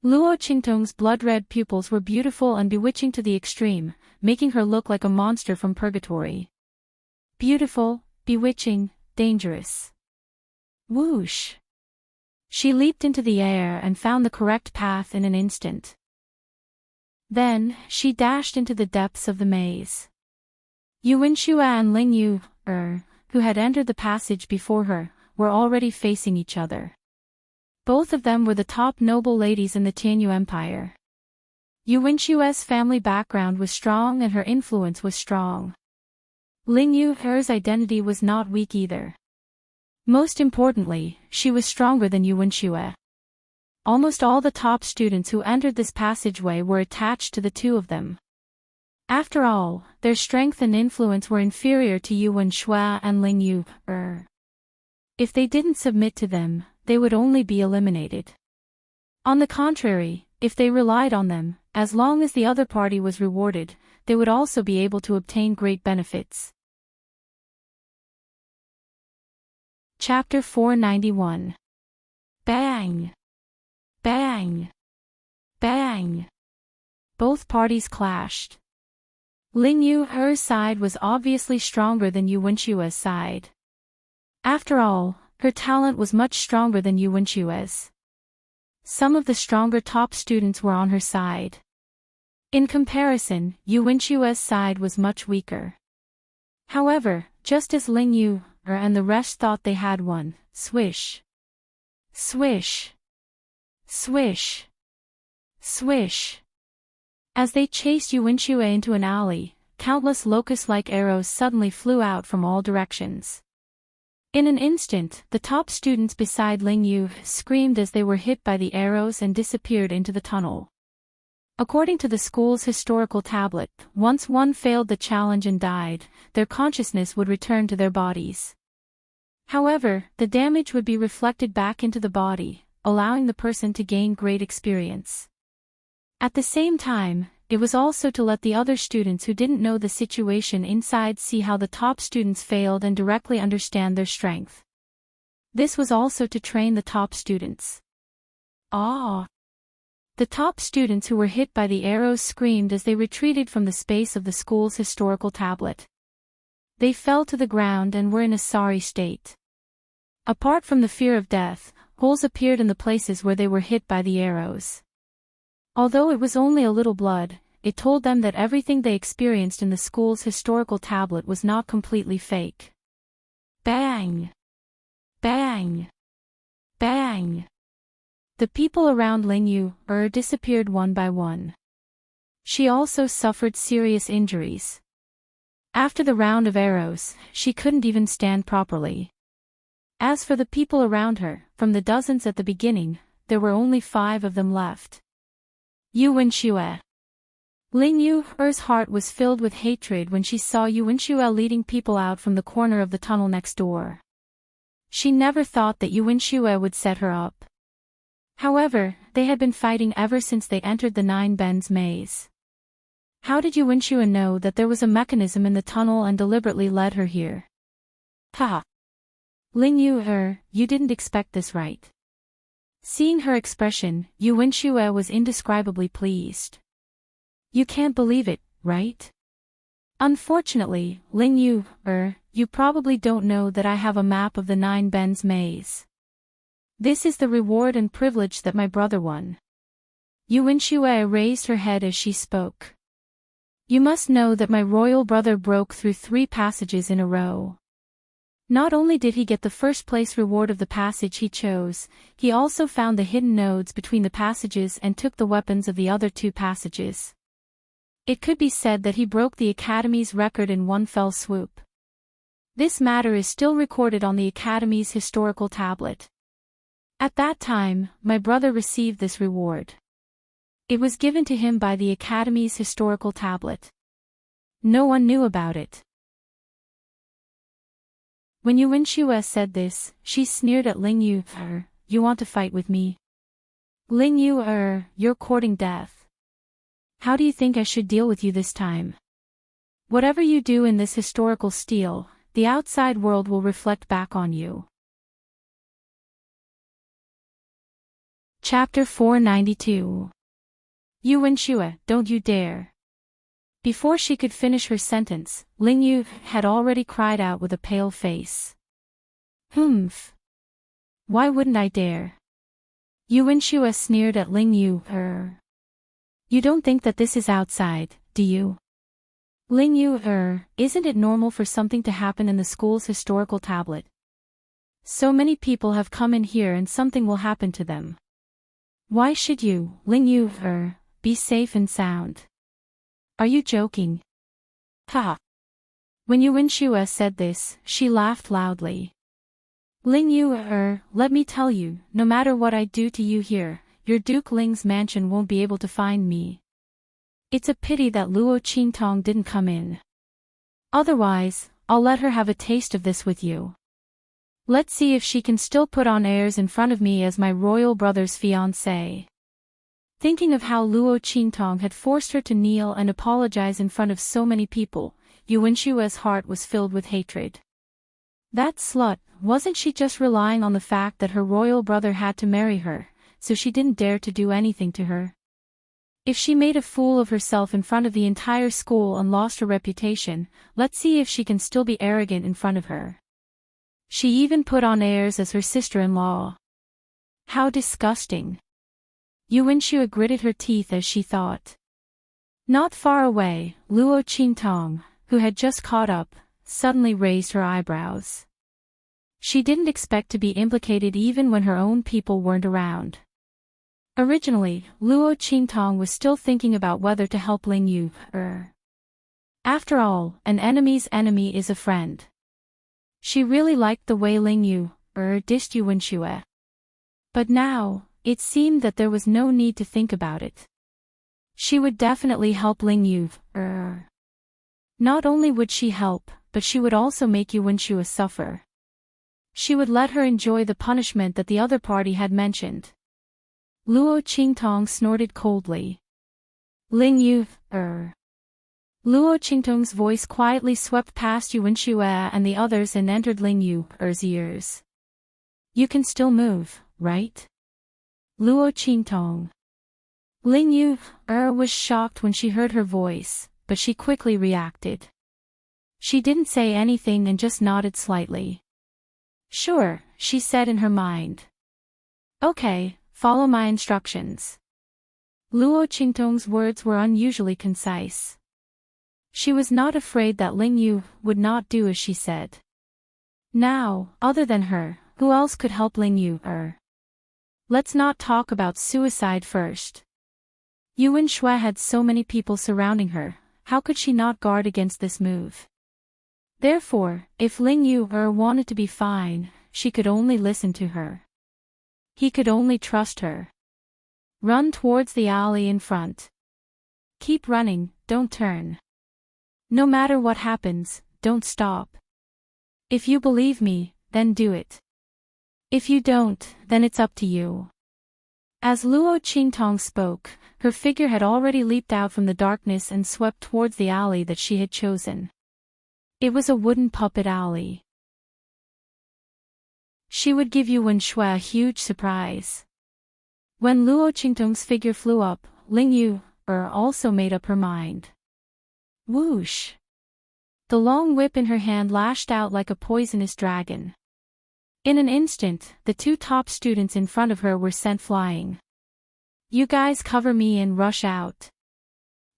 Luo Qingtong's blood-red pupils were beautiful and bewitching to the extreme, making her look like a monster from purgatory. Beautiful, bewitching, dangerous. Whoosh! She leaped into the air and found the correct path in an instant. Then, she dashed into the depths of the maze. Yuan Xue and Ling Yu, who had entered the passage before her, were already facing each other. Both of them were the top noble ladies in the Tianyu Empire. Yuan Xue's family background was strong and her influence was strong. Ling Yu's identity was not weak either. Most importantly, she was stronger than Yuan Xue. Almost all the top students who entered this passageway were attached to the two of them. After all, their strength and influence were inferior to Yuan Xue and Ling Yu. If they didn't submit to them, they would only be eliminated. On the contrary, if they relied on them, as long as the other party was rewarded, they would also be able to obtain great benefits. Chapter 491. Bang! Bang! Bang! Both parties clashed. Ling Yu's side was obviously stronger than Yuan Xue's side. After all, her talent was much stronger than Yuan Xue's. Some of the stronger top students were on her side. In comparison, Yuan Xue's side was much weaker. However, just as Ling Yu and the rest thought they had won, swish! Swish! Swish! Swish! As they chased Yuan Xue into an alley, countless locust-like arrows suddenly flew out from all directions. In an instant, the top students beside Ling Yu screamed as they were hit by the arrows and disappeared into the tunnel. According to the school's historical tablet, once one failed the challenge and died, their consciousness would return to their bodies. However, the damage would be reflected back into the body, allowing the person to gain great experience. At the same time, it was also to let the other students who didn't know the situation inside see how the top students failed and directly understand their strength. This was also to train the top students. Ah! The top students who were hit by the arrows screamed as they retreated from the space of the school's historical tablet. They fell to the ground and were in a sorry state. Apart from the fear of death, holes appeared in the places where they were hit by the arrows. Although it was only a little blood, it told them that everything they experienced in the school's historical tablet was not completely fake. Bang! Bang! Bang! The people around Ling Yu disappeared one by one. She also suffered serious injuries. After the round of arrows, she couldn't even stand properly. As for the people around her, from the dozens at the beginning, there were only 5 of them left. Yuan Xue. Ling Yu's heart was filled with hatred when she saw Yuan Xue leading people out from the corner of the tunnel next door. She never thought that Yuan Xue would set her up. However, they had been fighting ever since they entered the 9 Ben's maze. How did Yuan Xue know that there was a mechanism in the tunnel and deliberately led her here? Ha! Ling Yu, you didn't expect this, right? Seeing her expression, Yuan Xue was indescribably pleased. You can't believe it, right? Unfortunately, Ling Yu, you probably don't know that I have a map of the 9 Ben's maze. This is the reward and privilege that my brother won. Yuan Xue raised her head as she spoke. You must know that my royal brother broke through 3 passages in a row. Not only did he get the first place reward of the passage he chose, he also found the hidden nodes between the passages and took the weapons of the other 2 passages. It could be said that he broke the Academy's record in one fell swoop. This matter is still recorded on the Academy's historical tablet. At that time, my brother received this reward. It was given to him by the Academy's historical tablet. No one knew about it. When Yuan Shue said this, she sneered at Ling Yu. You want to fight with me? Ling Yu, you're courting death. How do you think I should deal with you this time? Whatever you do in this historical stele, the outside world will reflect back on you. Chapter 492. Yuan Shue, don't you dare. Before she could finish her sentence, Ling Yu had already cried out with a pale face. Humph. Why wouldn't I dare? Yuan Shue sneered at Ling Yu. You don't think that this is outside, do you? Ling Yu, isn't it normal for something to happen in the school's historical tablet? So many people have come in here and something will happen to them. Why should you, Ling Yu, be safe and sound? Are you joking? Ha! When Yuan Shue said this, she laughed loudly. Ling Yu, let me tell you, no matter what I do to you here, your Duke Ling's mansion won't be able to find me. It's a pity that Luo Qingtong didn't come in. Otherwise, I'll let her have a taste of this with you. Let's see if she can still put on airs in front of me as my royal brother's fiancée. Thinking of how Luo Qingtong had forced her to kneel and apologize in front of so many people, Yuan Shue's heart was filled with hatred. That slut, wasn't she just relying on the fact that her royal brother had to marry her, so she didn't dare to do anything to her? If she made a fool of herself in front of the entire school and lost her reputation, let's see if she can still be arrogant in front of her. She even put on airs as her sister-in-law. How disgusting. Yuan Shue gritted her teeth as she thought. Not far away, Luo Qingtong, who had just caught up, suddenly raised her eyebrows. She didn't expect to be implicated even when her own people weren't around. Originally, Luo Qingtong was still thinking about whether to help Ling Yu. After all, an enemy's enemy is a friend. She really liked the way Ling Yu dissed Yuan Shue. But now, it seemed that there was no need to think about it. She would definitely help Ling Yu. Not only would she help, but she would also make Yuan Shue suffer. She would let her enjoy the punishment that the other party had mentioned. Luo Qingtong snorted coldly. Ling Yu, Luo Qingtong's voice quietly swept past Yuan Shue and the others and entered Ling Yu's ears. You can still move, right? Luo Qingtong. Ling Yu was shocked when she heard her voice, but she quickly reacted. She didn't say anything and just nodded slightly. Sure, she said in her mind. Okay. Follow my instructions. Luo Qingtong's words were unusually concise. She was not afraid that Ling Yu would not do as she said. Now, other than her, who else could help Ling Yu? Let's not talk about suicide first. Yuan Shue had so many people surrounding her, how could she not guard against this move? Therefore, if Ling Yu wanted to be fine, she could only listen to her. He could only trust her. Run towards the alley in front. Keep running, don't turn. No matter what happens, don't stop. If you believe me, then do it. If you don't, then it's up to you. As Luo Qingtong spoke, her figure had already leaped out from the darkness and swept towards the alley that she had chosen. It was a wooden puppet alley. She would give Yuan Shue a huge surprise. When Luo Qingtong's figure flew up, Ling Yu also made up her mind. Whoosh! The long whip in her hand lashed out like a poisonous dragon. In an instant, the two top students in front of her were sent flying. You guys cover me and rush out.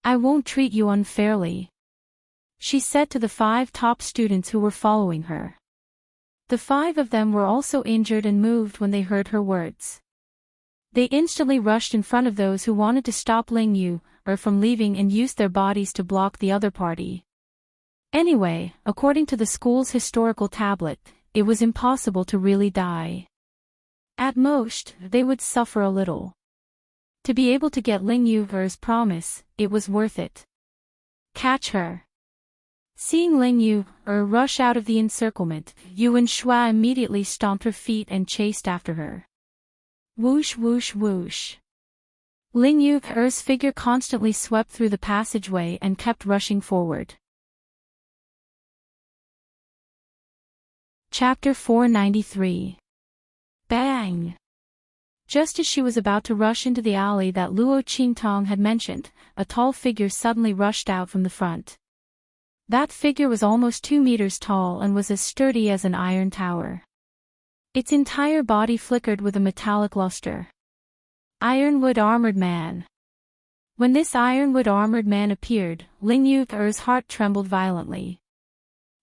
I won't treat you unfairly, she said to the 5 top students who were following her. The 5 of them were also injured and moved when they heard her words. They instantly rushed in front of those who wanted to stop Ling Yu from leaving and used their bodies to block the other party. Anyway, according to the school's historical tablet, it was impossible to really die. At most, they would suffer a little. To be able to get Ling Yu's promise, it was worth it. Catch her. Seeing Ling Yu rush out of the encirclement, Yuan Shui immediately stomped her feet and chased after her. Whoosh whoosh whoosh. Ling Yu's figure constantly swept through the passageway and kept rushing forward. Chapter 493. Bang! Just as she was about to rush into the alley that Luo Qingtong had mentioned, a tall figure suddenly rushed out from the front. That figure was almost 2 meters tall and was as sturdy as an iron tower. Its entire body flickered with a metallic luster. Ironwood armored man. When this ironwood armored man appeared, Ling Yu's heart trembled violently.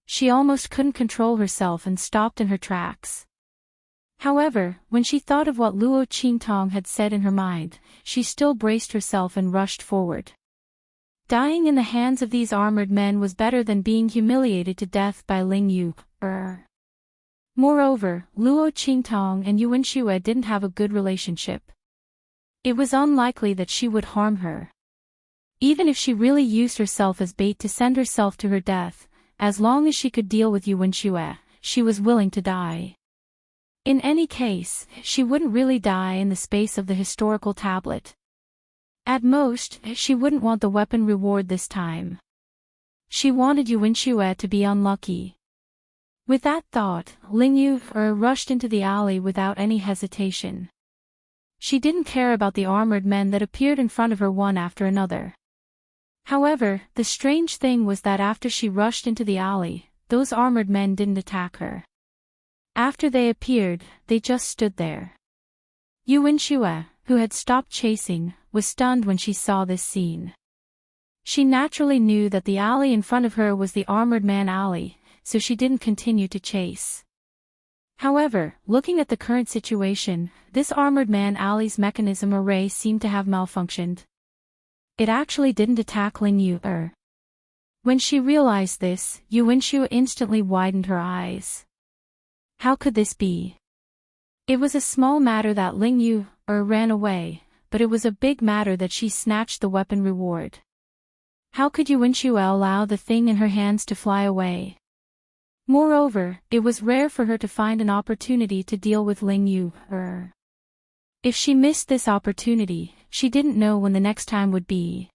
She almost couldn't control herself and stopped in her tracks. However, when she thought of what Luo Qingtong had said in her mind, she still braced herself and rushed forward. Dying in the hands of these armored men was better than being humiliated to death by Ling Yu. Moreover, Luo Qingtong and Yuan Shui didn't have a good relationship. It was unlikely that she would harm her. Even if she really used herself as bait to send herself to her death, as long as she could deal with Yuan Shui, she was willing to die. In any case, she wouldn't really die in the space of the historical tablet. At most, she wouldn't want the weapon reward this time. She wanted Yuan Shui to be unlucky. With that thought, Ling Yu rushed into the alley without any hesitation. She didn't care about the armored men that appeared in front of her one after another. However, the strange thing was that after she rushed into the alley, those armored men didn't attack her. After they appeared, they just stood there. Yuan Shui, who had stopped chasing, was stunned when she saw this scene. She naturally knew that the alley in front of her was the armored man alley, so she didn't continue to chase. However, looking at the current situation, this armored man alley's mechanism array seemed to have malfunctioned. It actually didn't attack Ling Yu. When she realized this, Yuan Shui instantly widened her eyes. How could this be? It was a small matter that Ling Yu ran away, but it was a big matter that she snatched the weapon reward. How could Yuan Shui allow the thing in her hands to fly away? Moreover, it was rare for her to find an opportunity to deal with Ling Yu. If she missed this opportunity, she didn't know when the next time would be.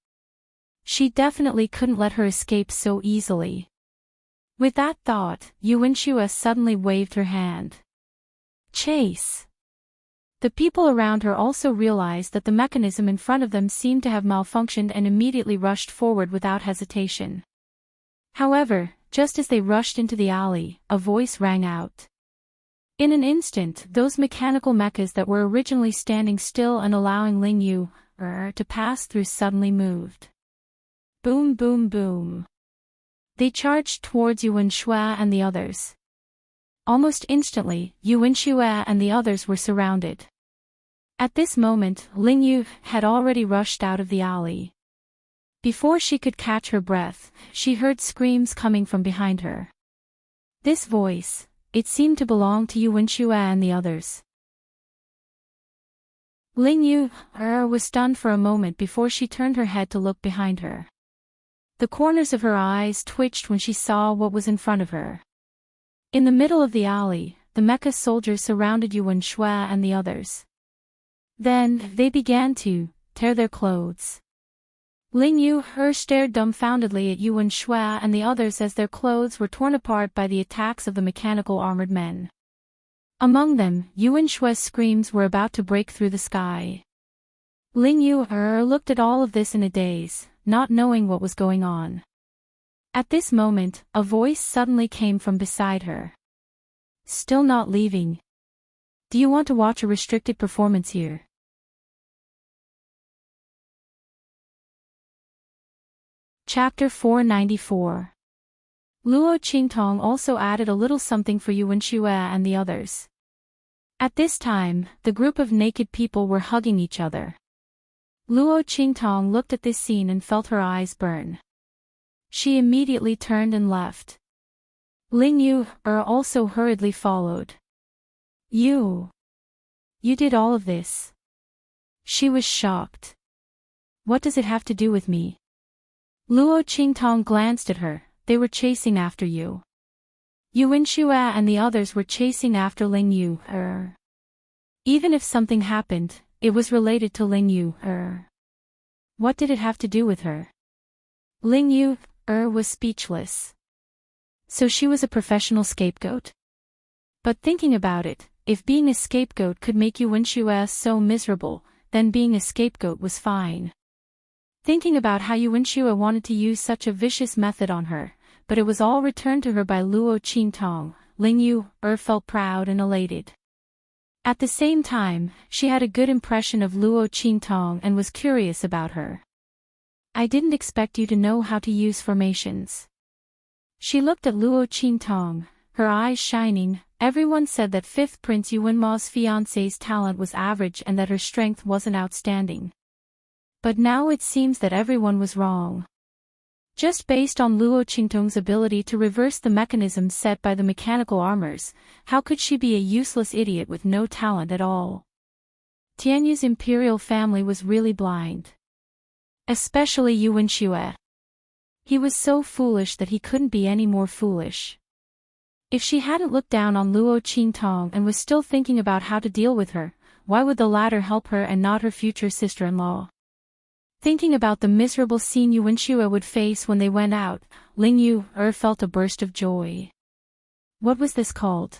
She definitely couldn't let her escape so easily. With that thought, Yuan Shui suddenly waved her hand. Chase! The people around her also realized that the mechanism in front of them seemed to have malfunctioned and immediately rushed forward without hesitation. However, just as they rushed into the alley, a voice rang out. In an instant, those mechanical mechas that were originally standing still and allowing Ling Yu to pass through suddenly moved. Boom boom boom. They charged towards Yuan Shui and the others. Almost instantly, Yuan Shui and the others were surrounded. At this moment, Ling Yu had already rushed out of the alley. Before she could catch her breath, she heard screams coming from behind her. This voice, it seemed to belong to Yuan Shui and the others. Ling Yu was stunned for a moment before she turned her head to look behind her. The corners of her eyes twitched when she saw what was in front of her. In the middle of the alley, the mecha soldiers surrounded Yuan Shui and the others. Then, they began to tear their clothes. Ling Yu stared dumbfoundedly at Yuan Shui and the others as their clothes were torn apart by the attacks of the mechanical armored men. Among them, Yuan Shui's screams were about to break through the sky. Ling Yu looked at all of this in a daze, not knowing what was going on. At this moment, a voice suddenly came from beside her. Still not leaving? Do you want to watch a restricted performance here? Chapter 494. Luo Qingtong also added a little something for Yuan Shui and the others. At this time, the group of naked people were hugging each other. Luo Qingtong looked at this scene and felt her eyes burn. She immediately turned and left. Ling Yu also hurriedly followed. You did all of this? She was shocked. What does it have to do with me? Luo Qingtong glanced at her. They were chasing after you. Yu Wenxue and the others were chasing after Ling Yu. Even if something happened, it was related to Ling Yu. What did it have to do with her? Ling Yu was speechless. So she was a professional scapegoat? But thinking about it, if being a scapegoat could make Yu Wenxue so miserable, then being a scapegoat was fine. Thinking about how Yu Wenxue wanted to use such a vicious method on her, but it was all returned to her by Luo Qingtong, Ling Yu felt proud and elated. At the same time, she had a good impression of Luo Qingtong and was curious about her. I didn't expect you to know how to use formations. She looked at Luo Qingtong, her eyes shining. Everyone said that 5th Prince Yu Wenma's fiancée's talent was average and that her strength wasn't outstanding. But now it seems that everyone was wrong. Just based on Luo Qingtong's ability to reverse the mechanisms set by the mechanical armors, how could she be a useless idiot with no talent at all? Tianyu's imperial family was really blind. Especially Yu Wenxue. He was so foolish that he couldn't be any more foolish. If she hadn't looked down on Luo Qingtong and was still thinking about how to deal with her, why would the latter help her and not her future sister-in-law? Thinking about the miserable scene Yu Wenxue would face when they went out, Ling Yu felt a burst of joy. What was this called?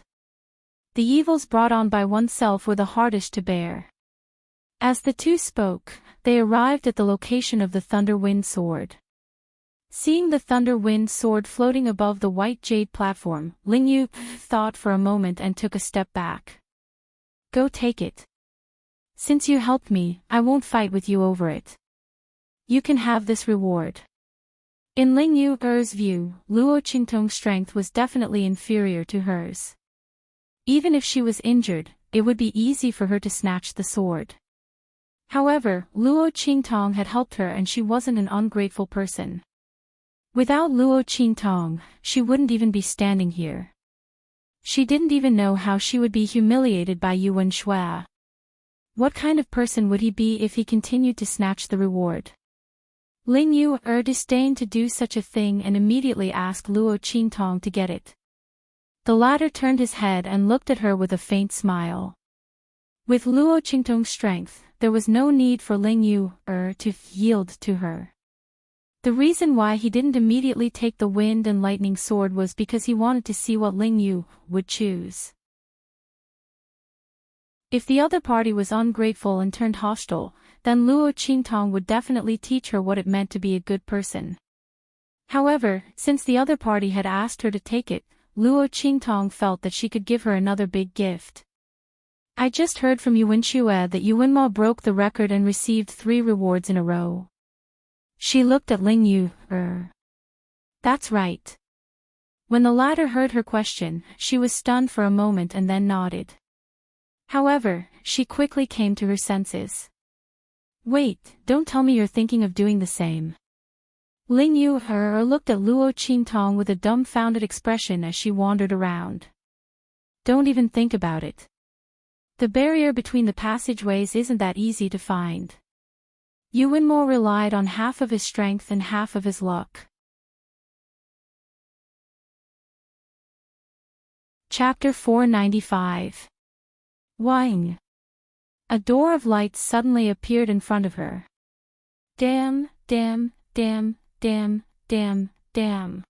The evils brought on by oneself were the hardest to bear. As the two spoke, they arrived at the location of the Thunder Wind Sword. Seeing the Thunder Wind Sword floating above the white jade platform, Ling Yu thought for a moment and took a step back. Go take it. Since you helped me, I won't fight with you over it. You can have this reward. In Ling Yu's view, Luo Qingtong's strength was definitely inferior to hers. Even if she was injured, it would be easy for her to snatch the sword. However, Luo Qingtong had helped her and she wasn't an ungrateful person. Without Luo Qingtong, she wouldn't even be standing here. She didn't even know how she would be humiliated by Yu Wenxue. What kind of person would he be if he continued to snatch the reward? Ling Yu disdained to do such a thing and immediately asked Luo Qingtong to get it. The latter turned his head and looked at her with a faint smile. With Luo Qingtong's strength, there was no need for Ling Yu to yield to her. The reason why he didn't immediately take the wind and lightning sword was because he wanted to see what Ling Yu would choose. If the other party was ungrateful and turned hostile, then Luo Qingtong would definitely teach her what it meant to be a good person. However, since the other party had asked her to take it, Luo Qingtong felt that she could give her another big gift. I just heard from Yu Wenxue that Yu Wenma broke the record and received 3 rewards in a row. She looked at Ling Yu. That's right. When the latter heard her question, she was stunned for a moment and then nodded. However, she quickly came to her senses. Wait, don't tell me you're thinking of doing the same. Ling Yu looked at Luo Qingtong with a dumbfounded expression as she wandered around. Don't even think about it. The barrier between the passageways isn't that easy to find. Yu Wenmo relied on half of his strength and half of his luck. Chapter 495. Wang. A door of light suddenly appeared in front of her. Damn, damn, damn, damn, damn, damn.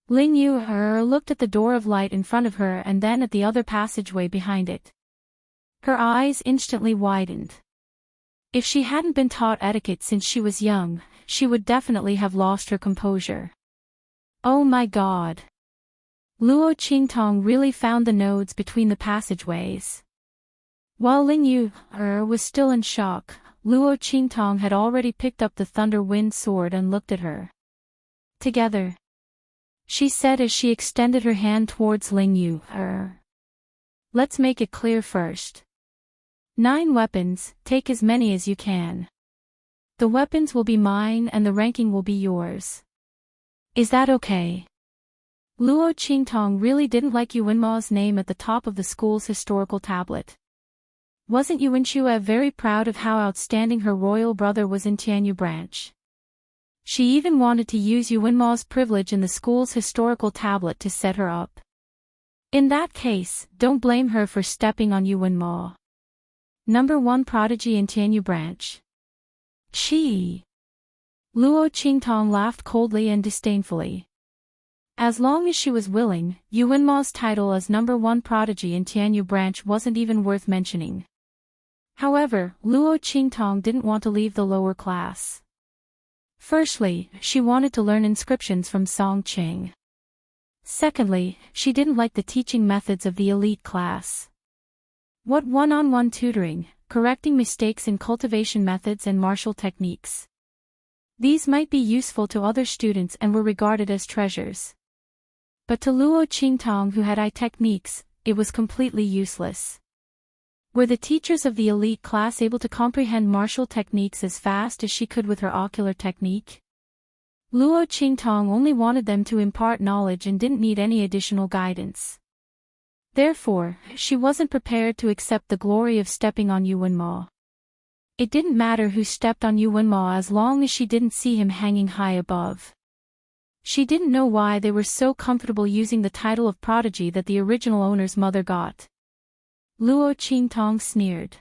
Ling Yu looked at the door of light in front of her and then at the other passageway behind it. Her eyes instantly widened. If she hadn't been taught etiquette since she was young, she would definitely have lost her composure. Oh my god. Luo Qingtong really found the nodes between the passageways. While Ling Yu was still in shock, Luo Qingtong had already picked up the Thunder Wind Sword and looked at her. Together, she said as she extended her hand towards Ling Yu. Let's make it clear first. 9 weapons, take as many as you can. The weapons will be mine and the ranking will be yours. Is that okay? Luo Qingtong really didn't like Yuanma's name at the top of the school's historical tablet. Wasn't Yuanxue very proud of how outstanding her royal brother was in Tianyu branch? She even wanted to use Yuanma's privilege in the school's historical tablet to set her up. In that case, don't blame her for stepping on Yuanma. Number 1 prodigy in Tianyu branch. She. Luo Qingtong laughed coldly and disdainfully. As long as she was willing, Yuanma's title as number 1 prodigy in Tianyu branch wasn't even worth mentioning. However, Luo Qingtong didn't want to leave the lower class. Firstly, she wanted to learn inscriptions from Song Qing. Secondly, she didn't like the teaching methods of the elite class. What one-on-one tutoring, correcting mistakes in cultivation methods and martial techniques. These might be useful to other students and were regarded as treasures. But to Luo Qingtong, who had eye techniques, it was completely useless. Were the teachers of the elite class able to comprehend martial techniques as fast as she could with her ocular technique? Luo Qingtong only wanted them to impart knowledge and didn't need any additional guidance. Therefore, she wasn't prepared to accept the glory of stepping on Yuanma. It didn't matter who stepped on Yuanma as long as she didn't see him hanging high above. She didn't know why they were so comfortable using the title of prodigy that the original owner's mother got. Luo Qingtong sneered.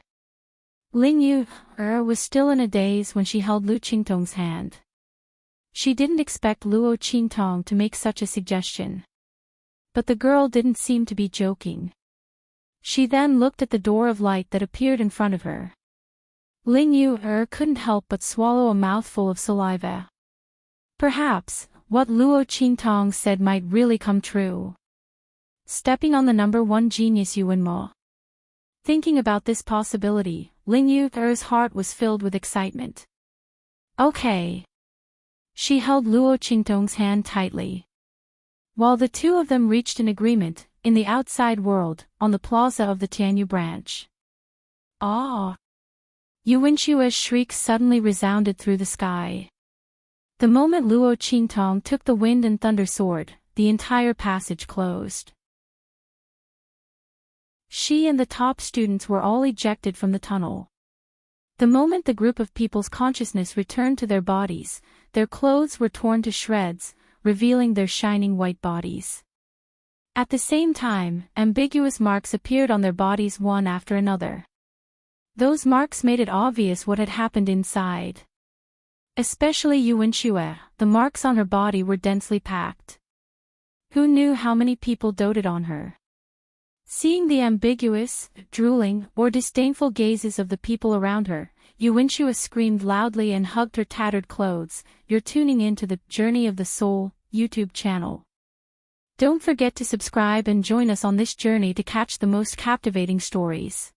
Ling Yu was still in a daze when she held Lu Qingtong's hand. She didn't expect Luo Qingtong to make such a suggestion. But the girl didn't seem to be joking. She then looked at the door of light that appeared in front of her. Ling Yu couldn't help but swallow a mouthful of saliva. Perhaps, what Luo Qingtong said might really come true. Stepping on the number 1 genius Yuanma. Thinking about this possibility, Ling Yu's heart was filled with excitement. Okay. She held Luo Qingtong's hand tightly. While the two of them reached an agreement, in the outside world, on the plaza of the Tianyu branch. Ah! Yuanxue's shriek suddenly resounded through the sky. The moment Luo Qingtong took the wind and thunder sword, the entire passage closed. She and the top students were all ejected from the tunnel. The moment the group of people's consciousness returned to their bodies, their clothes were torn to shreds, revealing their shining white bodies. At the same time, ambiguous marks appeared on their bodies one after another. Those marks made it obvious what had happened inside. Especially Yuanxue, the marks on her body were densely packed. Who knew how many people doted on her? Seeing the ambiguous, drooling, or disdainful gazes of the people around her, Yuanxue screamed loudly and hugged her tattered clothes. You're tuning in to the Journey of the Soul YouTube channel. Don't forget to subscribe and join us on this journey to catch the most captivating stories.